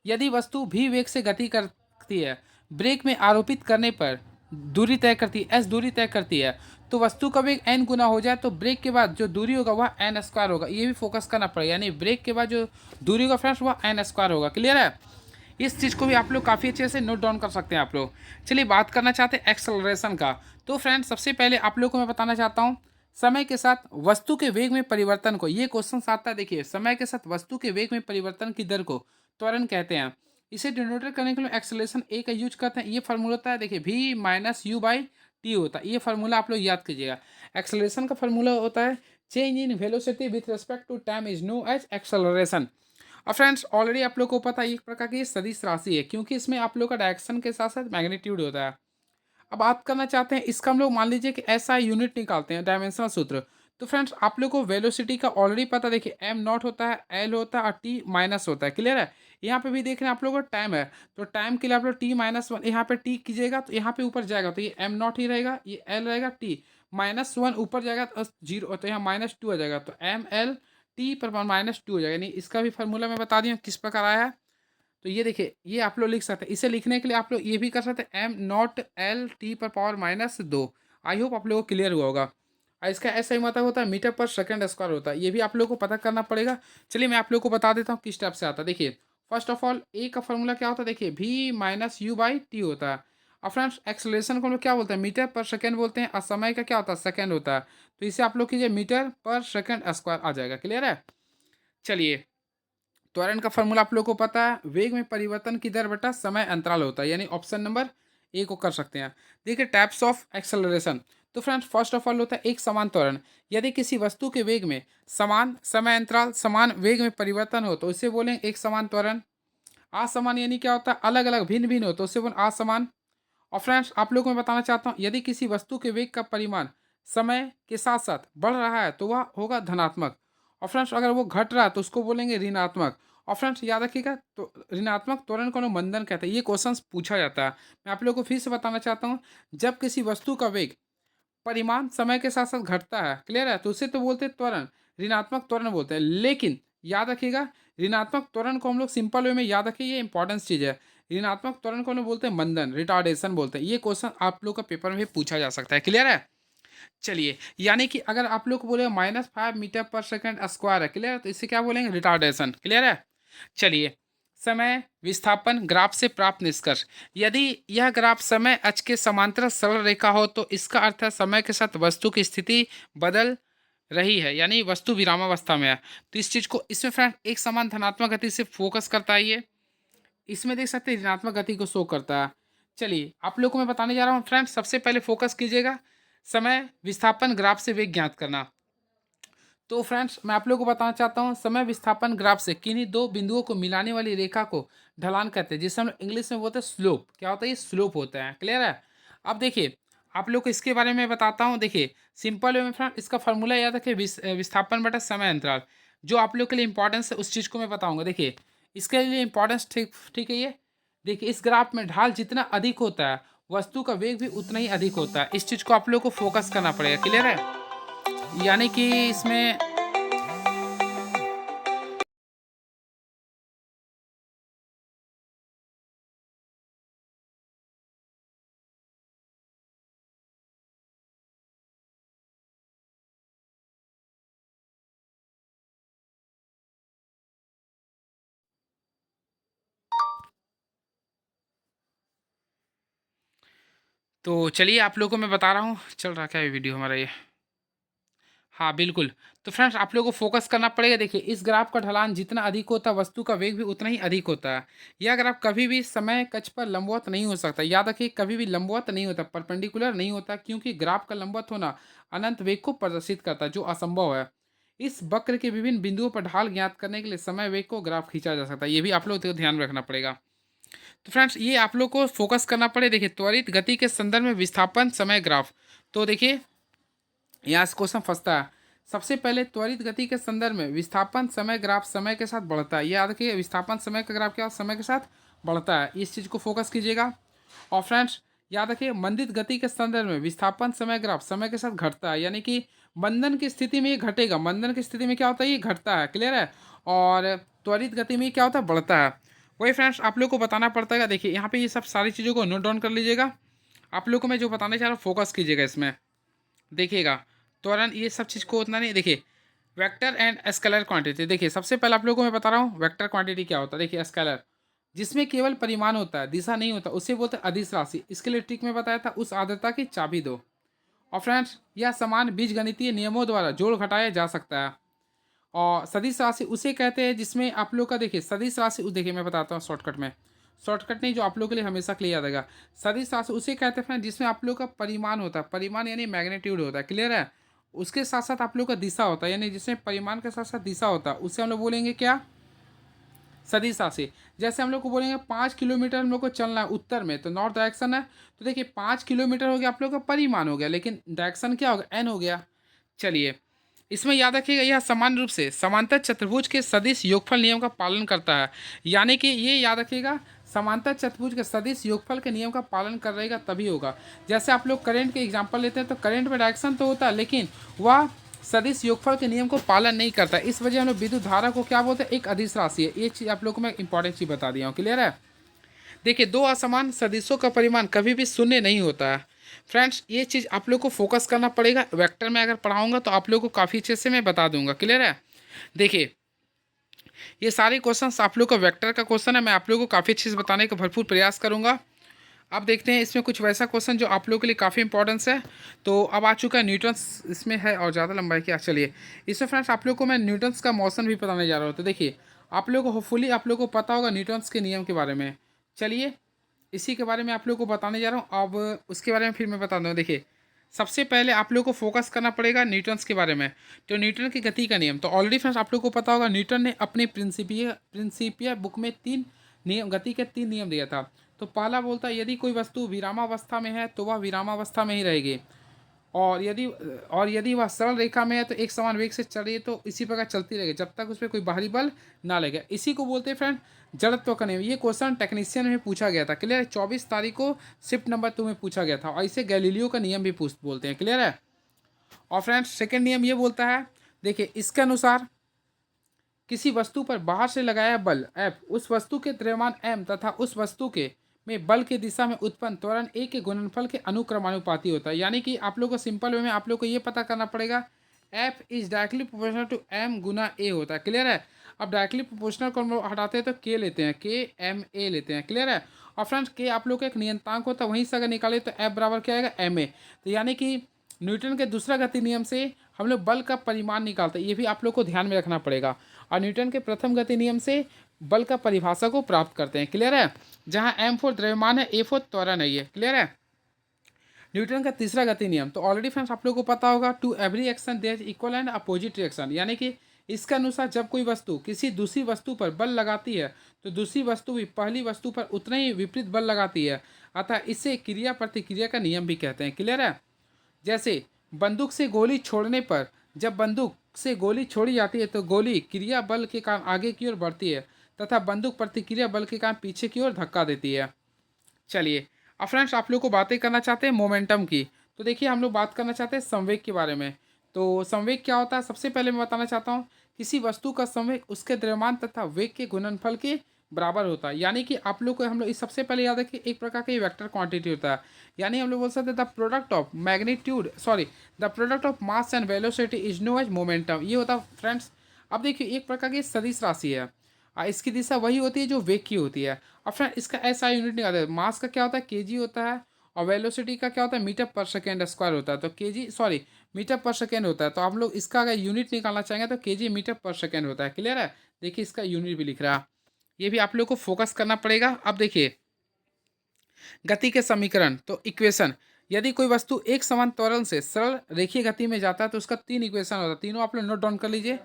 यदि वस्तु भी वेग से गति करती है, ब्रेक में आरोपित करने पर दूरी तय करती है, एस दूरी तय करती है, तो वस्तु का वेग एन गुना हो जाए तो ब्रेक के बाद जो दूरी होगा वह एन स्क्वायर होगा। ये भी फोकस करना पड़ेगा, यानी ब्रेक के बाद जो दूरी होगा फ्रेंड्स वह एन स्क्वायर होगा। क्लियर है? इस चीज़ को भी आप लोग काफ़ी अच्छे से नोट डाउन कर सकते हैं आप लोग। चलिए बात करना चाहते हैं एक्सेलरेशन का। तो फ्रेंड्स, सबसे पहले आप लोग को मैं बताना चाहता हूँ समय के साथ वस्तु के वेग में परिवर्तन को। ये क्वेश्चन आता है, देखिए समय के साथ वस्तु के वेग में परिवर्तन की दर को त्वरण कहते हैं। इसे डिनोट करने के लिए एक्सेलरेशन ए का यूज करते हैं। ये फार्मूला होता है, देखिए v minus you by T होता है। ये फार्मूला आप लोग याद कीजिएगा। एक्सेलरेशन का फार्मूला होता है change in velocity with respect to time is known as acceleration. और फ्रेंड्स, ऑलरेडी आप लोग को पता है एक प्रकार की सदिश राशि है, क्योंकि इसमें आप लोग का डायरेक्शन के साथ साथ मैग्नीट्यूड होता है। अब बात करना चाहते हैं इसका, हम लोग मान लीजिए कि ऐसा यूनिट निकालते हैं, डायमेंशनल सूत्र। तो फ्रेंड्स, आप लोग को वेलोसिटी का ऑलरेडी पता, देखिए एम नॉट होता है, एल होता है और टी माइनस होता है। क्लियर है? यहाँ पे भी देख रहे हैं आप लोग को टाइम है, तो टाइम के लिए आप लोग टी-1 यहाँ पे टी कीजिएगा तो यहाँ पे ऊपर जाएगा तो ये एम नॉट ही रहेगा, ये एल रहेगा, टी-1 ऊपर जाएगा तो जीरो, तो यहाँ -2 आ जाएगा, तो एम एल टी पर -2 हो जाएगा। यानी इसका भी फार्मूला मैं बता दिया किस प्रकार आया है। तो ये देखिए, ये आप लोग लिख सकते हैं। इसे लिखने के लिए आप लोग ये भी कर सकते हैं, एम नॉट एल टी पर पावर -2। आई होप आप लोगों को क्लियर हुआ होगा। और इसका ऐसा ही मतलब होता है मीटर पर सेकंड स्क्वायर होता है। ये भी आप लोगों को पता करना पड़ेगा। चलिए मैं आप लोगों को बता देता हूँ किस टाइप से आता है। देखिए, फर्स्ट ऑफ ऑल ए का फॉर्मूला क्या होता है, देखिए v minus you by T होता है। और फ्रेंड्स, एक्सेलरेशन को हम लोग क्या बोलते हैं, मीटर पर सेकेंड बोलते हैं, और समय का क्या होता है, सेकेंड होता है। तो इसे आप लोग कीजिए मीटर पर सेकेंड स्क्वायर आ जाएगा। क्लियर है? चलिए, त्वरण का फॉर्मूला आप लोग को पता है, वेग में परिवर्तन की दर बटा समय अंतराल होता है, यानी ऑप्शन नंबर ए को कर सकते हैं। देखिए, टाइप्स ऑफ एक्सेलरेशन। तो फ्रेंड्स, फर्स्ट ऑफ ऑल होता है एक समान त्वरण। यदि किसी वस्तु के वेग में समान समय अंतराल समान वेग में परिवर्तन हो तो इसे बोलेंगे एक समान त्वरण। असमान यानी क्या होता है, अलग अलग भिन्न भिन्न हो तो उसे बोलेंगे असमान। और फ्रेंड्स, आप लोग को मैं बताना चाहता हूँ, यदि किसी वस्तु के वेग का परिमाण समय के साथ साथ बढ़ रहा है तो वह होगा धनात्मक। और फ्रेंड्स, अगर वो घट रहा है तो उसको बोलेंगे ऋणात्मक। और फ्रेंड्स, याद रखिएगा, तो ऋणात्मक त्वरण को हम मंदन कहते हैं। ये क्वेश्चन पूछा जाता है। मैं आप लोग को फिर से बताना चाहता हूँ, जब किसी वस्तु का वेग परिमाण समय के साथ साथ घटता है, क्लियर है, तो उसे तो बोलते हैं त्वरण, ऋणात्मक त्वरण बोलते हैं। लेकिन याद रखिएगा, ऋणात्मक त्वरण को हम लोग सिंपल वे में याद रखिए, ये इंपॉर्टेंस चीज़ है। ऋणात्मक त्वरण को हम लोग बोलते हैं मंदन, रिटार्डेशन बोलते हैं। ये क्वेश्चन आप लोग का पेपर में भी पूछा जा सकता है। क्लियर है? चलिए, यानी कि अगर आप लोग को बोले -5 मीटर पर सेकंड स्क्वायर है, क्लियर है? तो इसे क्या बोलेंगे? रिटार्डेशन, क्लियर है? चलिए, समय विस्थापन ग्राफ से प्राप्त निष्कर्ष। यदि यह ग्राफ समय अक्ष के समांतर सरल रेखा हो तो इसका अर्थ है समय के साथ वस्तु की स्थिति बदल रही है, यानी वस्तु विरामावस्था में है। तो इस चीज को, इसमें फ्रेंड एक समान धनात्मक गति से फोकस करता है ये। इसमें देख सकते हैं ऋणात्मक गति को शो करता है। चलिए, आप लोग को मैं बताने जा रहा हूँ फ्रेंड्स, सबसे पहले फोकस कीजिएगा समय विस्थापन ग्राफ से वेग ज्ञात करना। तो फ्रेंड्स, मैं आप लोगों को बताना चाहता हूँ समय विस्थापन ग्राफ से किन्हीं दो बिंदुओं को मिलाने वाली रेखा को ढलान कहते हैं, जिसे हम लोग इंग्लिश में बोलते हैं स्लोप। क्या होता है? ये स्लोप होता है, क्लियर है? अब देखिए, आप लोग को इसके बारे में बताता हूँ। देखिए, सिंपल वे में फ्रेंड इसका फॉर्मूला याद रखिए, विस्थापन बटा समय अंतराल। जो आप लोग के लिए इंपॉर्टेंस है उस चीज़ को मैं बताऊँगा। देखिए, इसके लिए इंपॉर्टेंस ठीक ठीक है ये। देखिए, इस ग्राफ में ढाल जितना अधिक होता है वस्तु का वेग भी उतना ही अधिक होता है। इस चीज़ को आप लोग को फोकस करना पड़ेगा, क्लियर है? यानी कि इसमें तो चलिए, आप लोगों को मैं बता रहा हूँ। चल रहा क्या है वीडियो हमारा ये? हाँ, बिल्कुल। तो फ्रेंड्स, आप लोगों को फोकस करना पड़ेगा। देखिए, इस ग्राफ का ढलान जितना अधिक होता है वस्तु का वेग भी उतना ही अधिक होता है। यह ग्राफ कभी भी समय कक्ष पर लंबवत नहीं हो सकता। याद रखिए, कभी भी लंबवत नहीं होता, परपेंडिकुलर नहीं होता, क्योंकि ग्राफ का लंबवत होना अनंत वेग को प्रदर्शित करता है, जो असंभव है। इस वक्र के विभिन्न बिंदुओं पर ढाल ज्ञात करने के लिए समय वेग को ग्राफ खींचा जा सकता है। ये भी आप लोग को ध्यान में रखना पड़ेगा। तो फ्रेंड्स, ये आप लोग को फोकस करना पड़े। देखिए, त्वरित गति के संदर्भ में विस्थापन समय ग्राफ। तो देखिए, यहाँ से क्वेश्चन फंसता है। सबसे पहले त्वरित गति के संदर्भ में विस्थापन समय ग्राफ समय के साथ बढ़ता है। ये याद रखिए, विस्थापन समय का ग्राफ क्या समय के साथ बढ़ता है। इस चीज़ को फोकस कीजिएगा। और फ्रेंड्स, याद रखिए, मंदित गति के संदर्भ में विस्थापन समय ग्राफ समय के साथ घटता है, यानी कि मंदन की स्थिति में ये घटेगा। मंदन की स्थिति में क्या होता है? ये घटता है, क्लियर है? और त्वरित गति में क्या होता है? बढ़ता है। वही फ्रेंड्स, आप लोग को बताना पड़ता है। देखिए, यहाँ पे ये सब सारी चीज़ों को नोट डाउन कर लीजिएगा। आप लोग को मैं जो बताना चाह रहा हूँ फोकस कीजिएगा इसमें। देखिएगा, त्वरण ये सब चीज़ को उतना नहीं। देखिए, वेक्टर एंड स्केलर क्वांटिटी। देखिए, सबसे पहले आप लोगों को मैं बता रहा हूँ वेक्टर क्वांटिटी क्या होता है। देखिए, स्केलर जिसमें केवल परिमाण होता है, दिशा नहीं होता, उसे बोलते हैं अदिश राशि। इसके लिए ट्रिक में बताया था, उस आर्द्रता की चाबी दो। और फ्रेंड्स, यह समान बीजगणितीय नियमों द्वारा जोड़ घटाया जा सकता है। और सदिश राशि उसे कहते हैं जिसमें आप लोग का, देखिए, सदिश राशि देखिए मैं बताता हूँ शॉर्टकट में। शॉर्टकट नहीं, जो आप लोगों के लिए हमेशा के लिए याद रहेगा। सदिश राशि उसे कहते हैं फ्रेंड जिसमें आप लोग का परिमाण होता है। परिमाण यानी मैग्नीट्यूड होता है, क्लियर है? उसके साथ साथ आप लोग का दिशा होता है, यानी जिसमें परिमाण के साथ साथ दिशा होता है, उसे हम लोग बोलेंगे क्या? सदिश राशि। जैसे हम लोग को बोलेंगे 5 किलोमीटर हम लोग को चलना है उत्तर में, तो नॉर्थ डायरेक्शन है। तो देखिए, 5 किलोमीटर हो गया आप लोग का परिमाण हो गया, लेकिन डायरेक्शन क्या होगा? एन हो गया। चलिए, इसमें याद रखिएगा, यह समान रूप से समांतर चतुर्भुज के सदिश योगफल नियम का पालन करता है। यानी कि ये याद रखिएगा, समांतर चतुर्भुज के सदिश योगफल के नियम का पालन कर रहेगा तभी होगा। जैसे आप लोग करंट के एग्जांपल लेते हैं, तो करंट में डायरेक्शन तो होता है, लेकिन वह सदिश योगफल के नियम को पालन नहीं करता। इस वजह हम लोग विद्युत धारा को क्या बोलते हैं? एक अदिश राशि है। ये चीज़ आप लोग को मैं इंपॉर्टेंट चीज़ बता दिया हूँ, क्लियर है? देखिए, दो असमान सदिशों का परिमाण कभी भी शून्य नहीं होता है। फ्रेंड्स, ये चीज़ आप लोग को फोकस करना पड़ेगा। वेक्टर में अगर पढ़ाऊंगा तो आप लोग को काफ़ी अच्छे से मैं बता दूंगा, क्लियर है? देखिए, ये सारे क्वेश्चंस आप लोग का वेक्टर का क्वेश्चन है। मैं आप लोग को काफ़ी अच्छे से बताने का भरपूर प्रयास करूंगा। अब देखते हैं इसमें कुछ वैसा क्वेश्चन जो आप लोगों के लिए काफ़ी इंपॉर्टेंस है। तो अब आ चुका है न्यूटन्स, इसमें है और ज़्यादा लंबा है क्या? चलिए, इसमें फ्रेंड्स आप लोग को मैं न्यूटन्स का मोशन भी बताने जा रहा हूँ। तो देखिए, आप लोग को होपफुली आप लोग को पता होगा न्यूटन्स के नियम के बारे में। चलिए, इसी के बारे में आप लोग को बताने जा रहा हूँ। अब उसके बारे में फिर मैं बता दूँ। देखिए, सबसे पहले आप लोग को फोकस करना पड़ेगा न्यूटन्स के बारे में। तो न्यूटन की गति का नियम, तो ऑलरेडी फ्रेंड्स आप लोग को पता होगा, न्यूटन ने अपनी प्रिंसिपिया बुक में 3 नियम, गति के 3 नियम दिया था। तो पहला बोलता है, यदि कोई वस्तु विरामावस्था में है तो वह विरामावस्था में ही रहेगी। और यदि वह सरल रेखा में है तो एक समान वेग से चल रही है तो इसी प्रकार चलती रहेगी जब तक उस पर कोई बाहरी बल ना लगे। इसी को बोलते हैं फ्रेंड जड़त्व का नियम। ये क्वेश्चन टेक्नीशियन में पूछा गया था, क्लियर है? 24 तारीख को शिफ्ट नंबर 2 में पूछा गया था। और इसे गैलीलियो का नियम भी बोलते हैं, क्लियर है? और फ्रेंड्स, सेकेंड नियम ये बोलता है, देखिए, इसके अनुसार किसी वस्तु पर बाहर से लगाया बल F उस वस्तु के द्रव्यमान m तथा उस वस्तु के में बल की दिशा में उत्पन्न त्वरण ए के गुणनफल के अनुक्रमानुपाती होता है। यानी कि आप लोग को सिंपल वे में आप लोग को ये पता करना पड़ेगा F is directly proportional to m गुना ए होता है। क्लियर है। अब डायरेक्टली प्रोपोर्शनल को हम लोग हटाते हैं तो के लेते हैं, के एम ए लेते हैं। क्लियर है। और फ्रेंड्स के आप लोग का एक नियंतांक होता है, वहीं से अगर निकाले तो एफ बराबर क्या आएगा, एम ए। तो यानी कि न्यूटन के दूसरा गति नियम से हम लोग बल का परिमाण निकालते हैं, ये भी आप लोग को ध्यान में रखना पड़ेगा। और न्यूटन के प्रथम गति नियम से बल का परिभाषा को प्राप्त करते हैं। क्लियर है। जहाँ एम फोर द्रव्यमान है, ए फोर त्वरण है ये। क्लियर है। न्यूटन का तीसरा गति नियम तो ऑलरेडी फ्रेंड्स आप लोगों को पता होगा, to every action there is equal and opposite reaction. यानी कि इसके अनुसार जब कोई वस्तु किसी दूसरी वस्तु पर बल लगाती है तो दूसरी वस्तु भी पहली वस्तु पर उतना ही विपरीत बल लगाती है। अतः इसे क्रिया प्रतिक्रिया का नियम भी कहते हैं। क्लियर है। जैसे बंदूक से गोली छोड़ने पर जब बंदूक से गोली छोड़ी जाती है तो गोली क्रिया बल के कारण आगे की ओर बढ़ती है तथा बंदूक प्रतिक्रिया बल के कारण पीछे की ओर धक्का देती है। चलिए अब फ्रेंड्स आप लोग को बातें करना चाहते हैं मोमेंटम की। तो देखिए हम लोग बात करना चाहते हैं संवेग के बारे में। तो संवेग क्या होता है, सबसे पहले मैं बताना चाहता हूँ किसी वस्तु का संवेग उसके द्रव्यमान तथा वेग के गुणनफल के बराबर होता है। यानी कि आप लोग को हम लोग इस सबसे पहले याद रखिए एक प्रकार का वेक्टर क्वांटिटी होता है। यानी हम लोग बोल सकते हैं the product of magnitude the product of mass and velocity is known as momentum. ये होता है फ्रेंड्स। अब देखिए एक प्रकार की सदिश राशि है, इसकी दिशा वही होती है जो वेग की होती है। अब फ्रेंड इसका ऐसा यूनिट नहीं आता है। मास का क्या होता है, केजी होता है। और वेलोसिटी का क्या होता है, मीटर पर सेकेंड स्क्वायर होता है। तो केजी मीटर पर सेकेंड होता है। तो आप लोग इसका अगर यूनिट निकालना चाहेंगे तो केजी मीटर पर सेकेंड होता है। क्लियर है। देखिए इसका यूनिट भी लिख रहा है, ये भी आप लोग को फोकस करना पड़ेगा। अब देखिए गति के समीकरण तो इक्वेशन, यदि कोई वस्तु एक समान त्वरण से सरल रेखीय गति में जाता है तो उसका तीन इक्वेशन होता है। तीनों आप लोग नोट डाउन कर लीजिए।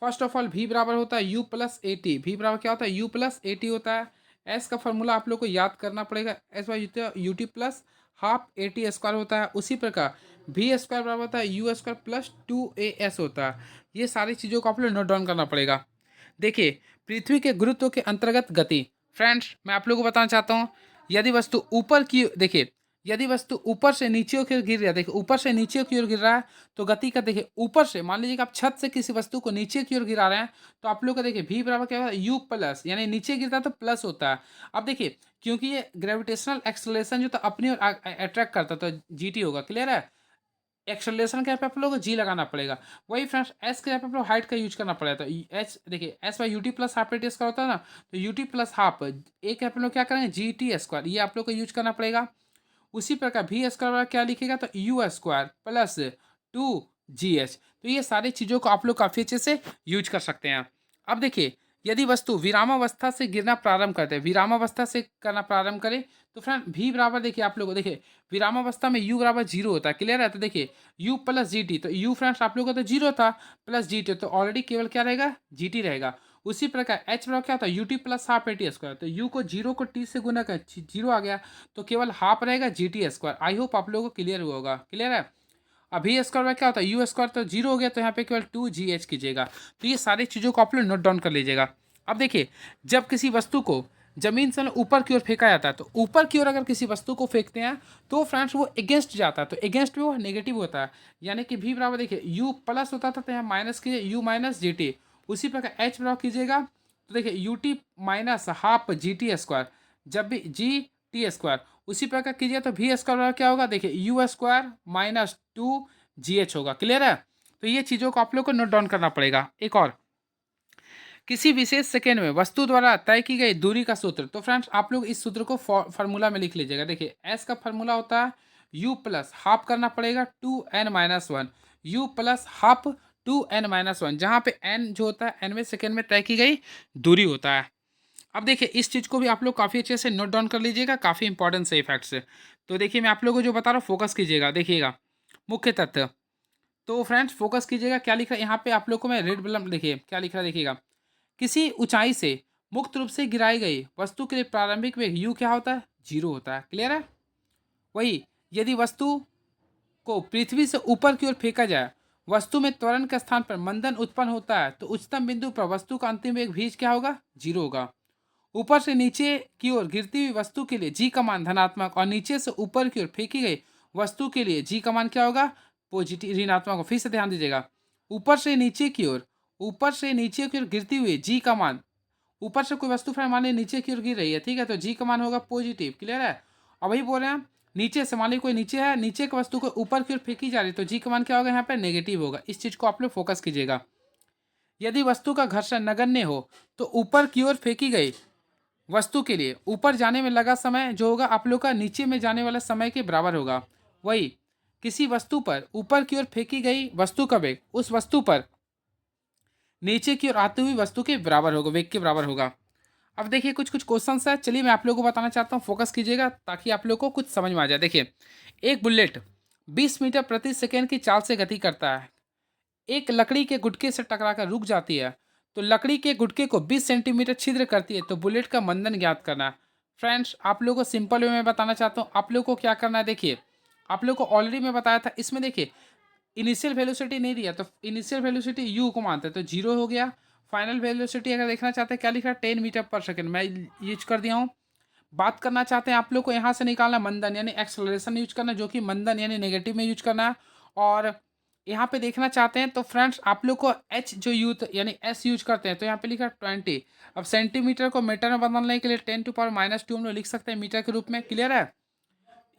फर्स्ट ऑफ ऑल v बराबर होता है u plus a t. V बराबर क्या होता है, u प्लस ए टी होता है। s का फॉर्मूला आप लोग को याद करना पड़ेगा, S why U T plus half A T square होता है। उसी प्रकार v स्क्वायर बराबर होता है you square plus two A S होता है। ये सारी चीज़ों को आप लोग नोट डाउन करना पड़ेगा। देखिए पृथ्वी के गुरुत्व के अंतर्गत गति, फ्रेंड्स मैं आप लोगों को बताना चाहता हूँ यदि वस्तु ऊपर की, देखिए यदि वस्तु ऊपर से नीचे की ओर गिर रहा है, देखिए ऊपर से नीचे की ओर गिर रहा है तो गति का देखिए ऊपर से, मान लीजिए कि आप छत से किसी वस्तु को नीचे की ओर गिरा रहे हैं तो आप लोग का देखिए v बराबर क्या होगा, u प्लस, यानी नीचे गिरता है तो प्लस होता है। अब देखिए क्योंकि ये ग्रेविटेशनल एक्सेलरेशन जो था अपनी ओर अट्रैक्ट करता है तो जी होगा। क्लियर है। एक्सेलरेशन के यहाँ पे आप लोगों को जी लगाना पड़ेगा। वही फ्रेंड्स एस के यहाँ पे आप लोग हाइट का यूज करना पड़ेगा। तो एच देखिए S why U T plus half eighty square होता है ना, तो यू टी प्लस हाफ एक आप लोग क्या करेंगे जी टी स्क्वायर, ये आप लोग को यूज करना पड़ेगा। उसी प्रकार भी स्क्वायर क्या लिखेगा तो you square plus two ji H. तो ये सारी चीज़ों को आप लोग काफ़ी अच्छे से यूज कर सकते हैं। अब देखिए यदि वस्तु विरामावस्था से गिरना प्रारंभ करते हैं, विरामावस्था से करना प्रारंभ करें तो फ्रेंड भी बराबर देखिए आप लोग देखिए विरामावस्था में u बराबर जीरो होता है। क्लियर है। तो देखिए u प्लस जी टी, तो u फ्रेंड्स आप लोगों का तो जीरो था प्लस जी टी, तो ऑलरेडी केवल क्या रहेगा जी टी रहेगा। उसी प्रकार h बराबर क्या होता है U T plus half A T square, तो u को जीरो को t से गुना कर जीरो आ गया तो केवल हाफ रहेगा G T square. I hope आप लोगों को क्लियर हुआ होगा। क्लियर है। अभी स्क्वायर में क्या होता है यू स्क्वायर, तो जीरो हो गया तो यहाँ पे केवल टू जी एच कीजिएगा। तो ये सारी चीज़ों को आप लोग नोट डाउन कर लीजिएगा। अब देखिए जब किसी वस्तु को जमीन से ऊपर की ओर फेंका जाता है तो ऊपर की ओर अगर किसी वस्तु को फेंकते हैं तो फ्रेंड्स वो अगेंस्ट जाता है, तो अगेंस्ट में वो नेगेटिव होता है। यानी कि भी बराबर देखिए यू प्लस होता था तो यहाँ माइनस कीजिए यू माइनस जी टी। उसी प्रकार एच बराबर कीजिएगा तो देखिए U T minus half G T square, जब भी जी टी स्क्वायर उसी प्रकार कीजिए तो भी स्क्वायर क्या होगा, देखिए you square minus two ji H होगा। क्लियर है। तो ये चीज़ों को आप लोग को नोट डाउन करना पड़ेगा। एक और किसी विशेष सेकेंड में वस्तु द्वारा तय की गई दूरी का सूत्र, तो फ्रेंड्स आप लोग इस सूत्र को फार्मूला में लिख लीजिएगा। देखिए एस का फार्मूला होता है यू प्लस हाफ करना पड़ेगा two n minus one, u plus half two n minus one, जहाँ पे एन जो होता है एनवें सेकेंड में तय की गई दूरी होता है। अब देखिए इस चीज़ को भी आप लोग काफ़ी अच्छे से नोट डाउन कर लीजिएगा, काफ़ी इंपॉर्टेंट से इफेक्ट्स है। तो देखिए मैं आप लोगों को जो बता रहा हूँ फोकस कीजिएगा। देखिएगा मुख्य तथ्य, तो फ्रेंड्स फोकस कीजिएगा क्या लिख रहा है यहाँ पे आप लोग को मैं रेड बलम, देखिए क्या लिख रहा है देखिएगा किसी ऊंचाई से मुक्त रूप से गिराई गई वस्तु के लिए प्रारंभिक वेग u क्या होता है जीरो होता है। क्लियर है। वही यदि वस्तु को पृथ्वी से ऊपर की ओर फेंका जाए, वस्तु में त्वरण के स्थान पर मंदन उत्पन्न होता है तो उच्चतम बिंदु पर वस्तु का अंतिम वेग v क्या होगा जीरो होगा। ऊपर से नीचे की ओर गिरती हुई वस्तु के लिए जी का मान धनात्मक और नीचे से ऊपर की ओर फेंकी गई वस्तु के लिए जी का मान क्या होगा पॉजिटिव ऋणात्मक। फिर से ध्यान दीजिएगा ऊपर से नीचे की ओर गिरती हुई जी का मान ऊपर से कोई वस्तु फ्रेंड मान लीजिए नीचे की ओर गिर रही है, ठीक है, तो जी का मान होगा पॉजिटिव, क्लियर है। और वही बोल रहे हैं नीचे से, मान लीजिए कोई नीचे है, नीचे की वस्तु को ऊपर की ओर फेंकी जा रही है, तो जी का मान क्या होगा यहाँ पे नेगेटिव होगा। इस चीज को आप लोग फोकस कीजिएगा। यदि वस्तु का घर्षण नगण्य हो तो ऊपर की ओर फेंकी गई वस्तु के लिए ऊपर जाने में लगा समय जो होगा आप लोग का नीचे में जाने वाला समय के बराबर होगा। वही किसी वस्तु पर ऊपर की ओर फेंकी गई वस्तु का वेग उस वस्तु पर नीचे की ओर आती हुई वस्तु के बराबर होगा, वेग के बराबर होगा। अब देखिए कुछ कुछ क्वेश्चंस है, चलिए मैं आप लोगों को बताना चाहता हूँ, फोकस कीजिएगा ताकि आप लोग को कुछ समझ में आ जाए। देखिए एक बुलेट 20 मीटर प्रति सेकेंड की चाल से गति करता है, एक लकड़ी के गुटके से टकराकर रुक जाती है, तो लकड़ी के गुटके को 20 सेंटीमीटर छिद्र करती है, तो बुलेट का मंदन ज्ञात करना है। फ्रेंड्स आप लोगों को सिंपल वे में बताना चाहता हूँ, आप लोग को क्या करना है। देखिए आप लोग को ऑलरेडी मैं बताया था, इसमें देखिए इनिशियल वेलोसिटी नहीं दिया, तो इनिशियल वेलोसिटी यू को मानते हैं, तो जीरो हो गया। फाइनल वेलोसिटी अगर देखना चाहते हैं क्या लिखा है 10 मीटर पर सेकेंड, मैं यूज कर दिया हूँ। बात करना चाहते हैं आप लोग को यहाँ से निकालना मंदन यानी एक्सेलरेशन यूज करना, जो कि मंदन यानी नेगेटिव में यूज करना है। और यहाँ पे देखना चाहते हैं तो फ्रेंड्स आप लोग को एच जो यूथ यानी एस यूज करते हैं, तो यहाँ पे लिखा 20। अब सेंटीमीटर को मीटर में बदलने के लिए 10⁻⁻2 हम लोग लिख सकते हैं मीटर के रूप में, क्लियर है।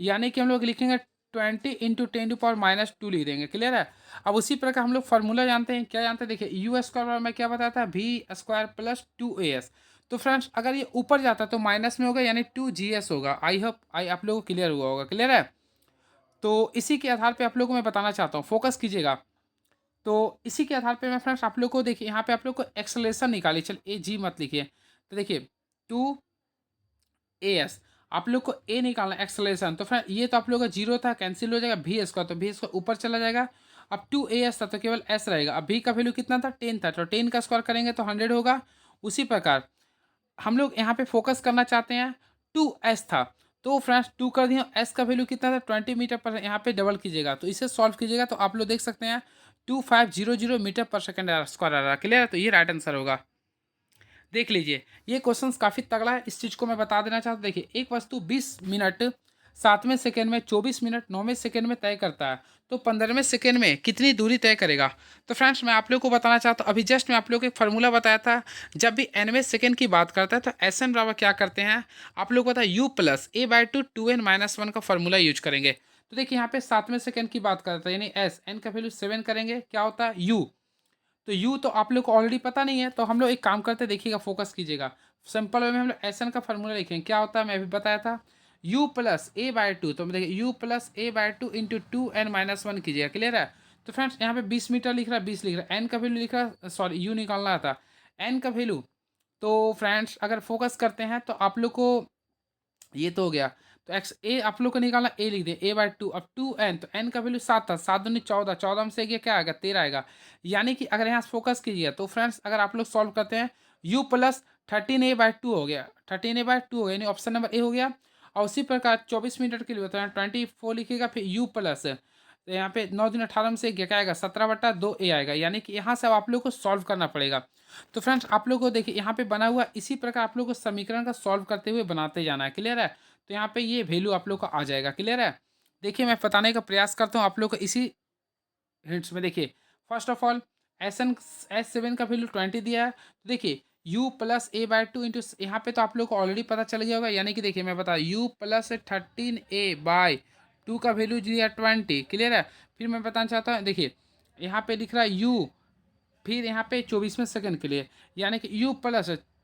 यानी कि हम लोग लिखेंगे 20 × 10⁻² लिख देंगे, क्लियर है। अब उसी प्रकार हम लोग फार्मूला जानते हैं, क्या जानते हैं, देखिए यू स्क्वायर में क्या बताया था v² + 2as। तो फ्रेंड्स अगर ये ऊपर जाता है तो माइनस में होगा यानी 2gs होगा। आई होप आप लोगों को क्लियर हुआ होगा, क्लियर है। तो इसी के आधार पे आप लोगों को मैं बताना चाहता हूँ, फोकस कीजिएगा। तो इसी के आधार पे मैं फ्रेंड्स आप लोग को देखिए यहाँ पे आप लोग को एक्सेलरेशन निकालिए, चल ए जी मत लिखिए, तो देखिए 2as आप लोग को ए निकालना एक्सेलरेशन। तो फ्रेंड ये तो आप लोग का जीरो था, कैंसिल हो जाएगा, भी स्क्वायर तो भी स्क्वायर ऊपर चला जाएगा। अब 2as था तो केवल s रहेगा। अब भी का वैल्यू कितना था 10 था, तो 10 का स्क्वायर करेंगे तो 100 होगा। उसी प्रकार हम लोग यहाँ पे फोकस करना चाहते हैं 2s था, तो फ्रेंड्स 2 कर दिया, s का वैल्यू कितना था 20 मीटर पर, यहाँ पे डबल कीजिएगा तो इसे सॉल्व कीजिएगा तो आप लोग देख सकते हैं 2500 मीटर पर सेकेंड स्क्वायर आ रहा है, क्लियर है। तो ये राइट आंसर होगा। देख लीजिए ये क्वेश्चंस काफ़ी तगड़ा है, इस चीज़ को मैं बता देना चाहता हूँ। देखिए एक वस्तु 20 मिनट 7वें सेकेंड में, 24 मिनट 9वें सेकेंड में तय करता है, तो 15वें सेकेंड में कितनी दूरी तय करेगा। तो फ्रेंड्स मैं आप लोग को बताना चाहता हूँ, अभी जस्ट मैं आप लोग को एक फार्मूला बताया था, जब भी nवें सेकेंड की बात करता है तो एस एन बराबर क्या करते हैं आप लोग को पता है u + a/2 2n-1 का फार्मूला यूज करेंगे। तो देखिए यहाँ पे 7वें सेकेंड की बात करता है यानी एस एन का वैल्यू 7 करेंगे, क्या होता है u, तो यू तो आप लोग को ऑलरेडी पता नहीं है, तो हम लोग एक काम करते देखिएगा, फोकस कीजिएगा। सिंपल वे में हम लोग एस एन का फार्मूला लिखेंगे, क्या होता है मैं अभी बताया था u + a/2, तो देखिए u + a/2 × 2n-1 कीजिएगा, क्लियर है। तो फ्रेंड्स यहाँ पे 20 मीटर लिख रहा है, 20 लिख रहा है, एन का वैल्यू लिख रहा है, सॉरी यू निकालना था, एन का वैल्यू। तो फ्रेंड्स अगर फोकस करते हैं तो आप लोग को ये तो हो गया, तो एक्स ए आप लोग को निकालना, ए लिख दें a/2। अब 2n, तो n का वैल्यू 7 था, 7 दूनी 14, 14 में से गया क्या आएगा 13 आएगा। यानी कि अगर यहाँ से फोकस कीजिए तो फ्रेंड्स अगर आप लोग सॉल्व करते हैं u + 13a/2 हो गया, 13a/2 हो गया यानी ऑप्शन नंबर ए हो गया। और उसी प्रकार 24 मीटर के लिए होता है 24 लिखिएगा, फिर u प्लस, तो यहाँ पे 9 दूनी 18 में से गया क्या आएगा 17/2a आएगा। यानी कि यहाँ से अब आप लोग को सॉल्व करना पड़ेगा। तो फ्रेंड्स आप लोग को देखिए यहाँ पे बना हुआ, इसी प्रकार आप लोग को समीकरण का सॉल्व करते हुए बनाते जाना है, क्लियर है। तो यहाँ पे ये वैल्यू आप लोग का आ जाएगा, क्लियर है। देखिए मैं बताने का प्रयास करता हूँ आप लोग को इसी हिंट्स में। देखिए फर्स्ट ऑफ ऑल S7 का वैल्यू 20 दिया है, तो देखिए u + a/2 इंटू, यहाँ पे तो आप लोग को ऑलरेडी पता चल गया होगा, यानी कि देखिए मैं बता u + 13a/2 का वैल्यू दिया 20, क्लियर है। फिर मैं बताना चाहता हूँ, देखिए यहाँ पे लिख रहा है u, फिर यहाँ पे 24वें सेकंड के लिए, यानी कि u +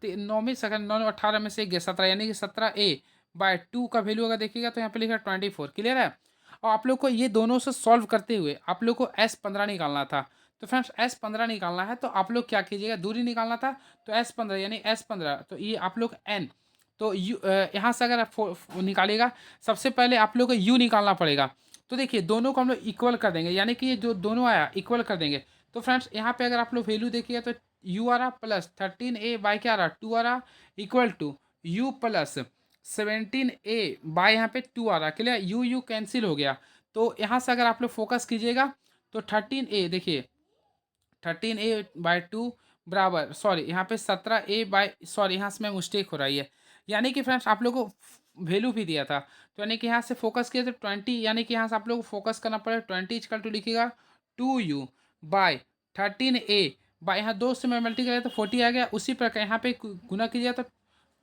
9वें सेकंड, 9 18 में से 17 यानी कि 17a/2 का वैल्यू अगर देखिएगा तो यहाँ पे लिखा है 24, क्लियर है। और आप लोग को ये दोनों से सॉल्व करते हुए आप लोग को S15 निकालना था। तो फ्रेंड्स S15 निकालना है तो आप लोग क्या कीजिएगा, दूरी निकालना था, तो S15 यानी S15, तो ये आप लोग n, तो यू यहाँ से अगर आप निकालिएगा, सबसे पहले आप लोग को u निकालना पड़ेगा। तो देखिए दोनों को हम लोग इक्वल कर देंगे, यानी कि ये जो दोनों आया इक्वल कर देंगे। तो फ्रेंड्स यहाँ पे अगर आप लोग वैल्यू देखिएगा तो u आ रहा प्लस 13a क्या आ रहा 2 आ रहा, इक्वल टू u + 17a यहाँ पे 2 आ रहा, क्लियर, u कैंसिल हो गया। तो यहाँ से अगर आप लोग फोकस कीजिएगा तो 13a, देखिए 13a/2 बराबर, सॉरी यहाँ पे 17a, सॉरी यहाँ से मैं मिस्टेक हो रही है। यानी कि फ्रेंड्स आप लोग को वैल्यू भी दिया था, तो यानी कि यहाँ से फोकस किया तो 20, यानी कि यहाँ से आप लोग को फोकस करना पड़ेगा 20 = लिखिएगा 2u/13a बाई यहाँ 2 से मैं मल्टी करें तो 40 आ गया। उसी प्रकार यहाँ पे गुना कीजिएगा तो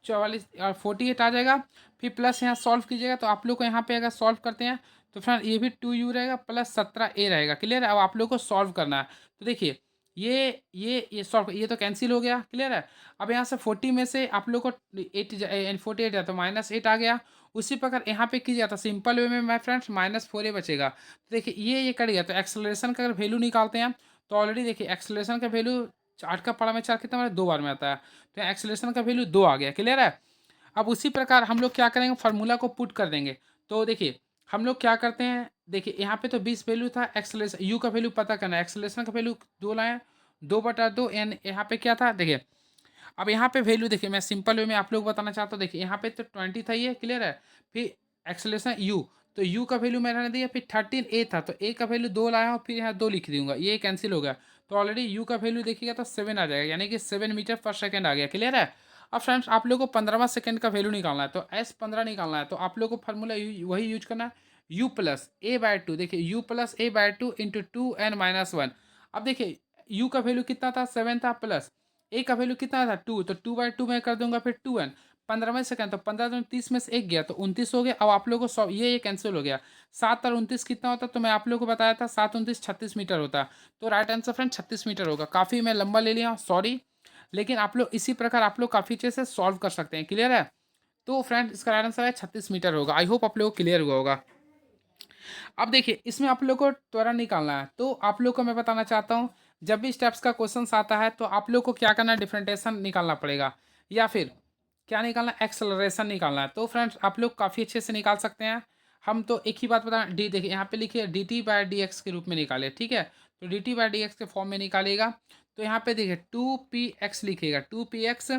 44 और 48 आ जाएगा। फिर प्लस यहाँ सॉल्व कीजिएगा तो आप लोग को यहाँ पे अगर सॉल्व करते हैं तो फ्रेंड ये भी 2u रहेगा प्लस 17a रहेगा। क्लियर है। अब आप लोग को सॉल्व करना है तो देखिए ये सॉल्व ये तो कैंसिल हो गया। क्लियर है। अब यहाँ से 40 में से आप लोग को 48 है तो -8 आ गया। उसी प्रकार यहाँ पे कीजिएगा तो सिंपल वे में माय फ्रेंड्स -4a बचेगा। तो देखिए ये कट गया। तो एक्सेलरेशन का अगर वैल्यू निकालते हैं तो ऑलरेडी देखिए एक्सेलरेशन का वैल्यू 8 का पारा में 4 कितना बार 2 बार में आता है। तो एक्सेलरेशन का वैल्यू 2 आ गया। क्लियर है। अब उसी प्रकार हम लोग क्या करेंगे, फार्मूला को पुट कर देंगे। तो देखिए हम लोग क्या करते हैं, देखिए यहाँ पे तो 20 वैल्यू था। एक्सेलरेशन यू का वैल्यू पता करना है, एक्सेलरेशन का वैल्यू 2 लाए, 2/2 एन यहाँ पे क्या था देखिए। अब यहाँ पे वैल्यू देखिए मैं सिंपल वे में आप लोग बताना चाहता हूँ। देखिए यहाँ पे तो 20 था ये। क्लियर है। फिर एक्सेलरेशन यू, तो यू का वैल्यू मैंने दिया। फिर 13 ए था तो ए का वैल्यू 2 लाया हूँ, फिर यहाँ 2 लिख दूंगा, ये कैंसिल हो गया। तो ऑलरेडी यू का वैल्यू देखिएगा तो 7 आ जाएगा, यानी कि 7 मीटर पर सेकेंड आ गया। क्लियर है। अब फ्रेंड्स आप लोग को 15वां सेकंड का वैल्यू निकालना है तो S15 निकालना है। तो आप लोग को फार्मूला वही यूज करना है, u+a/2। देखिए u+a/2 इंटू 2n-1। अब देखिए u का वैल्यू कितना था 7 था, प्लस a का वैल्यू कितना था 2, तो 2/2 में कर दूंगा, फिर 2n 15वें सेकंड, तो 15 तो 30 में से 1 गया तो 29 हो गया। अब आप लोगों को सौ ये कैंसिल हो गया। 7 और 29 कितना होता, तो मैं आप लोगों को बताया था 7 29 36 मीटर होता। तो राइट आंसर फ्रेंड 36 मीटर होगा। काफ़ी मैं लंबा ले लिया, सॉरी, लेकिन आप लोग इसी प्रकार आप लोग काफ़ी अच्छे से सॉल्व कर सकते हैं। क्लियर है। तो फ्रेंड इसका राइट आंसर है 36 मीटर होगा। आई होप आप लोग को क्लियर हुआ होगा। अब देखिए इसमें आप लोग को त्वरण निकालना है। तो आप लोग को मैं बताना चाहता हूँ, जब भी स्टेप्स का क्वेश्चन आता है तो आप लोग को क्या करना है, डिफरेंटेशन निकालना पड़ेगा या फिर क्या निकालना, एक्सेलरेशन निकालना है। तो फ्रेंड्स आप लोग काफ़ी अच्छे से निकाल सकते हैं। हम तो एक ही बात बता, डी देखिए यहाँ पे लिखिए dt/dx के रूप में निकाले। ठीक है। तो dt/dx के फॉर्म में निकालेगा। तो यहाँ पे देखिए 2px लिखिएगा, 2px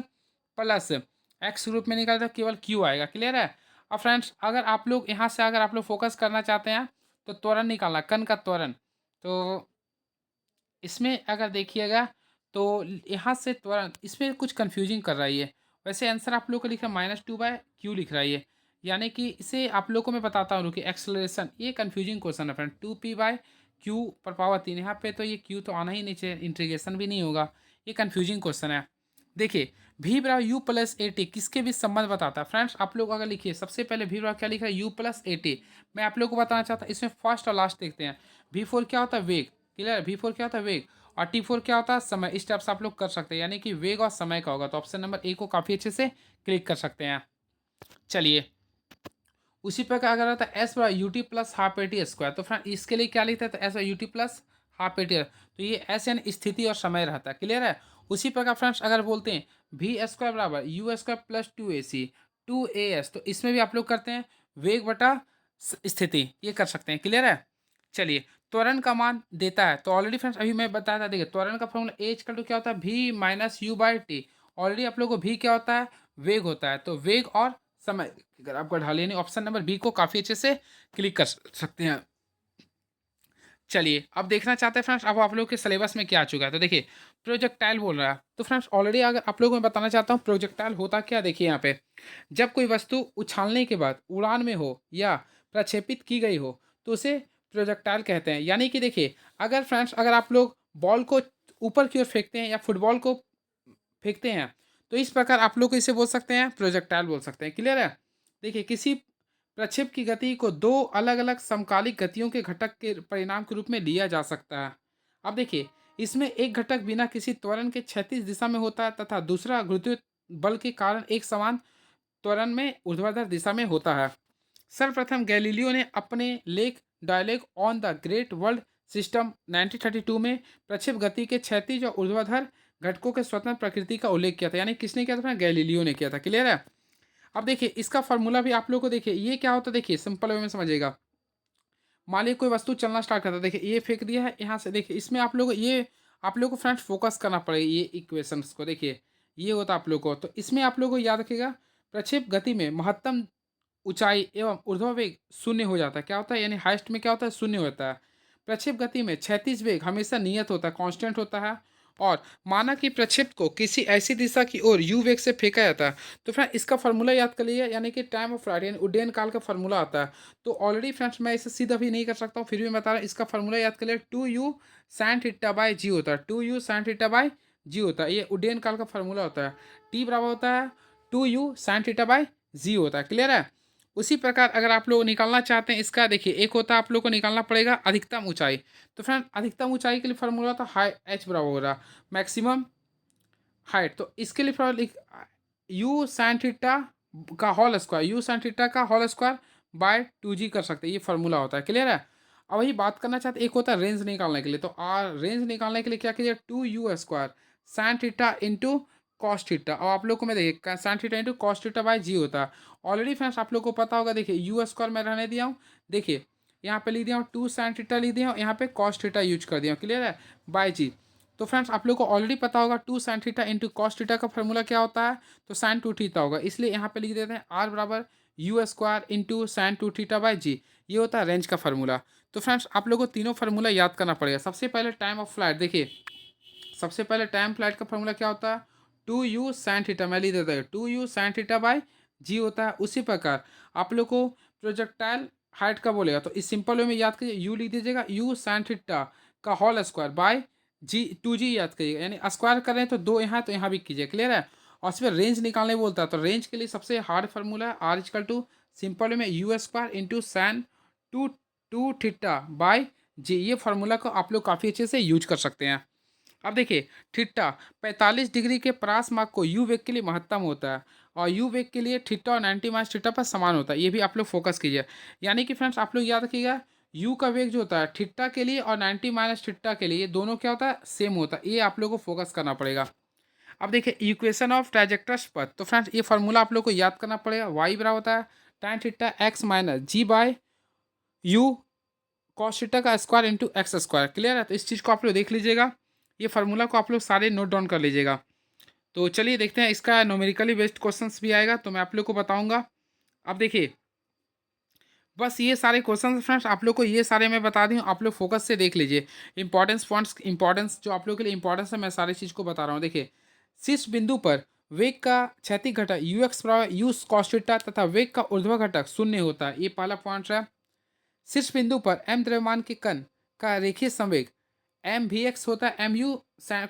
प्लस एक्स रूप में निकाले तो केवल q आएगा। क्लियर है। अब फ्रेंड्स अगर आप लोग यहाँ से अगर आप लोग फोकस करना चाहते हैं तो त्वरण निकालना, कण का त्वरण। तो इसमें अगर देखिएगा तो यहाँ से त्वरण, इसमें कुछ कंफ्यूजिंग कर रहा है ये। वैसे आंसर आप लोग को लिखा -2/q लिख रहा है ये, यानी कि इसे आप लोग को मैं बताता हूँ रुकिए। एक्सेलरेशन ये कंफ्यूजिंग क्वेश्चन है फ्रेंड, 2p/q⁻3 यहाँ पे तो ये q तो आना ही नहीं चाहिए, इंटीग्रेशन भी नहीं होगा, ये कंफ्यूजिंग क्वेश्चन है। देखिए v/u+at किसके बीच संबंध बताता है। फ्रेंड्स आप लोग अगर लिखिए, सबसे पहले v क्या लिख रहा है, u+at। मैं आप लोग को बताना चाहता हूँ, इसमें फर्स्ट और लास्ट देखते हैं। v4 क्या होता है, वेग। क्लियर है। v4 क्या होता है, वेग। और t4 क्या होता है, समय। इस टाइप से आप लोग कर सकते हैं, यानी कि वेग और समय का होगा। तो ऑप्शन नंबर ए को काफ़ी अच्छे से क्लिक कर सकते हैं। चलिए उसी प्रकार अगर होता है S/UT+12AT², तो फ्रेंड इसके लिए क्या लिखते हैं, तो S/UT+12AT। तो ये एस यानी स्थिति और समय रहता है। क्लियर है। उसी प्रकार फ्रेंड्स अगर बोलते हैं v² = u² + 2ac 2as, तो इसमें भी आप लोग करते हैं वेग बटा स्थिति, ये कर सकते हैं। क्लियर है। चलिए त्वरण का मान देता है। तो ऑलरेडी फ्रेंड्स अभी मैं बताया था, देखिए त्वरण का फॉर्मूला A क्या होता है, v-u/t। ऑलरेडी आप लोगों को v क्या होता है, वेग होता है। तो वेग और समय अगर आपको ढालिए नहीं, ऑप्शन नंबर बी को काफ़ी अच्छे से क्लिक कर सकते हैं। चलिए अब देखना चाहते हैं फ्रेंड्स अब आप लोग के सिलेबस में क्या आ चुका है। तो देखिए प्रोजेक्टाइल बोल रहा है। तो फ्रेंड्स ऑलरेडी अगर आप लोगों को मैं बताना चाहता हूँ प्रोजेक्टाइल होता क्या। देखिए यहाँ पे जब कोई वस्तु उछालने के बाद उड़ान में हो या प्रक्षेपित की गई हो तो उसे प्रोजेक्टाइल कहते हैं। यानी कि देखिए अगर फ्रेंड्स अगर आप लोग बॉल को ऊपर की ओर फेंकते हैं या फुटबॉल को फेंकते हैं तो इस प्रकार आप लोग इसे बोल सकते हैं, प्रोजेक्टाइल बोल सकते हैं। क्लियर है। देखिए किसी प्रक्षेप की गति को दो अलग अलग समकालिक गतियों के घटक के परिणाम के रूप में लिया जा सकता है। अब देखिए इसमें एक घटक बिना किसी त्वरण के क्षैतिज दिशा में होता है तथा दूसरा गुरुत्वीय बल के कारण एक समान त्वरण में ऊर्ध्वाधर दिशा में होता है। सर्वप्रथम गैलीलियो ने अपने लेख dialogue on the great world system 1932 में प्रक्षेप गति के क्षैतिज और ऊर्ध्वाधर घटकों के स्वतंत्र प्रकृति का उल्लेख किया था। यानी किसने किया था, गैलीलियो ने किया था। क्लियर है। अब देखिए इसका फॉर्मूला भी आप लोग को देखिए ये क्या होता है, देखिए सिंपल वे में समझिएगा। मान लीजिए कोई वस्तु चलना स्टार्ट करता है, देखिए ये फेंक दिया है यहाँ से। देखिए इसमें आप लोग ये आप लोग को फ्रेंड्स फोकस करना पड़ेगा ये इक्वेशंस को। देखिए ये होता है आप लोग को, तो इसमें आप लोग को याद रखिएगा प्रक्षेप गति में महत्तम ऊंचाई एवं ऊर्ध्वा वेग शून्य हो जाता है। क्या होता है, यानी हाइस्ट में क्या होता है, शून्य होता है। प्रक्षेप गति में क्षैतिज वेग हमेशा नियत होता है, कांस्टेंट होता है। और माना कि प्रक्षेप्त को किसी ऐसी दिशा की ओर u वेग से फेंका जाता है, तो फ्रेंड इसका फार्मूला याद कर लीजिए, यानी कि टाइम ऑफ फ्लाइट यानी उड्डयन काल का फार्मूला आता है। तो ऑलरेडी फ्रेंड्स मैं इसे सीधा भी नहीं कर सकता हूँ, फिर भी मैं बता रहा हूँ, इसका फार्मूला याद कर लिया, 2u sin theta by g होता है, 2u sin theta by g होता है, ये उड्डयन काल का फार्मूला होता है। टी बराबर होता है 2u sin theta by g होता है, क्लियर है। उसी प्रकार अगर आप लोग निकालना चाहते हैं इसका, देखिए एक होता है आप लोग को निकालना पड़ेगा अधिकतम ऊंचाई। तो फ्रेंड अधिकतम ऊंचाई के लिए फार्मूला था हाई एच बराबर हो रहा मैक्सिमम हाइट, तो इसके लिए फार्मूला यू साइन थीटा का whole square, u sine theta का होल स्क्वायर बाय 2g कर सकते हैं, ये फार्मूला होता है, क्लियर है। अब वही बात करना चाहते एक होता है रेंज निकालने के लिए, तो आर रेंज निकालने के लिए क्या कीजिए, 2u² sine theta into cos theta. और आप लोग को मैं देखिए sine theta into cos theta by g होता है। ऑलरेडी फ्रेंड्स आप लोग को पता होगा, देखिए u² मैं रहने दिया हूँ, देखिए यहाँ पे लिख दिया हूँ 2 साइन थीटा लिख दिया हूँ, यहाँ पे कॉस थीटा यूज कर दिया हूँ, क्लियर है, बाई जी। तो फ्रेंड्स आप लोग को ऑलरेडी पता होगा 2 sign theta into cos theta का फार्मूला क्या होता है, तो साइन 2 थीटा होगा, इसलिए यहाँ पे लिख देते हैं आर बराबर u² into sine 2 theta by g, ये होता है रेंज का फार्मूला। तो फ्रेंड्स आप लोग को तीनों फार्मूला याद करना पड़ेगा। सबसे पहले टाइम ऑफ फ्लाइट, देखिए सबसे पहले टाइम फ्लाइट का फार्मूला क्या होता है, 2u साइन थीटा, मैं लिख देता हूँ 2u sine theta by g होता है। उसी प्रकार आप लोग को प्रोजेक्टाइल हाइट का बोलेगा, तो इस सिंपल वे में याद करिए, यू लिख दीजिएगा यू साइन थीटा का whole square by g 2g याद करिएगा, यानी स्क्वायर करें तो दो यहाँ तो यहाँ भी कीजिए, क्लियर है। और इस पर रेंज निकालने बोलता है, तो रेंज के लिए सबसे हार्ड फार्मूला है R equal to simple way में u² into sine 2 theta by g, ये फार्मूला को आप लोग काफ़ी अच्छे से यूज कर सकते हैं। अब देखिए थीटा 45 डिग्री के परास मार्ग को यू वेग के लिए महत्तम होता है, और यू वेग के लिए थीटा और 90 माइनस थीटा पर समान होता है, ये भी आप लोग फोकस कीजिए। यानी कि फ्रेंड्स आप लोग याद रखिएगा, यू का वेग जो होता है थीटा के लिए और 90 माइनस थीटा के लिए, ये दोनों क्या होता है, सेम होता है, ये आप लोग को फोकस करना पड़ेगा। अब देखिए इक्वेशन ऑफ ट्राजेक्टर्स पर, तो फ्रेंड्स ये फार्मूला आप लोग को याद करना पड़ेगा, वाई बराबर होता है tan theta x minus g by u cos theta का square into x square, clear है। तो इस चीज़ को आप लोग देख लीजिएगा, ये फार्मूला को आप लोग सारे नोट डाउन कर लीजिएगा। तो चलिए देखते हैं, इसका न्यूमेरिकली बेस्ड क्वेश्चंस भी आएगा तो मैं आप लोग को बताऊंगा। अब देखिए बस ये सारे क्वेश्चन फ्रेंड्स आप लोग को ये सारे मैं बता दी हूँ, आप लोग फोकस से देख लीजिए। इंपॉर्टेंस पॉइंट्स, इंपॉर्टेंस जो आप लोग के लिए इंपॉर्टेंस है, मैं सारी चीज़ को बता रहा हूँ। देखिए शीर्ष बिंदु पर वेग का क्षैतिज घटक यू एक्स बराबर यू कॉस थीटा तथा वेग का ऊर्ध्वाधर घटक शून्य होता है, ये पहला पॉइंट है। शीर्ष बिंदु पर m द्रव्यमान के कण का रेखीय संवेग एम वी एक्स होता है, एम यू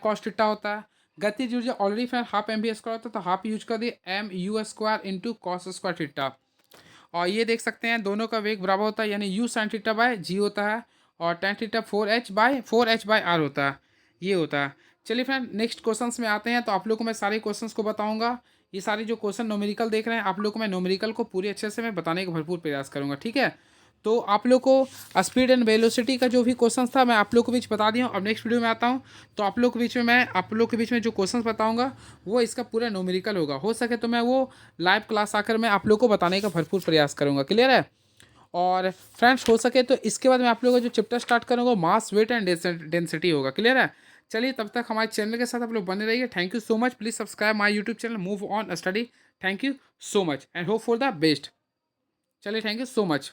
कॉस थीटा होता है। गतिज ऊर्जा already friend half m v square होता है, तो हाफ यूज कर दिए m u square into cos square theta. और ये देख सकते हैं दोनों का वेग बराबर होता है, यानी यू साइन थीटा बाय जी होता है, और टेन थीटा 4h/r होता है, ये होता है। चलिए फ्रेंड नेक्स्ट क्वेश्चंस में आते हैं, तो आप लोग को मैं सारे क्वेश्चंस को बताऊंगा। ये सारे जो क्वेश्चन न्यूमेरिकल देख रहे हैं, आप लोग को मैं न्यूमेरिकल को पूरी अच्छे से मैं बताने का भरपूर प्रयास करूंगा, ठीक है। तो आप लोग को स्पीड एंड वेलोसिटी का जो भी क्वेश्चन था मैं आप लोग के बीच बता दिया हूँ। अब नेक्स्ट वीडियो में आता हूँ, तो आप लोग के बीच में मैं आप लोग के बीच में जो क्वेश्चन बताऊँगा वो इसका पूरा न्यूमेरिकल होगा। हो सके तो मैं वो लाइव क्लास आकर मैं आप लोग को बताने का भरपूर प्रयास करूँगा, क्लियर है। और फ्रेंड्स हो सके तो इसके बाद मैं आप लोगों का जो चैप्टर स्टार्ट करूँगा मास वेट एंड डेंसिटी होगा, क्लियर है। चलिए तब तक हमारे चैनल के साथ आप लोग बने रहिए। Thank you so much, please subscribe my YouTube channel move on study. Thank you so much and hope for the best. चलिए थैंक यू सो मच।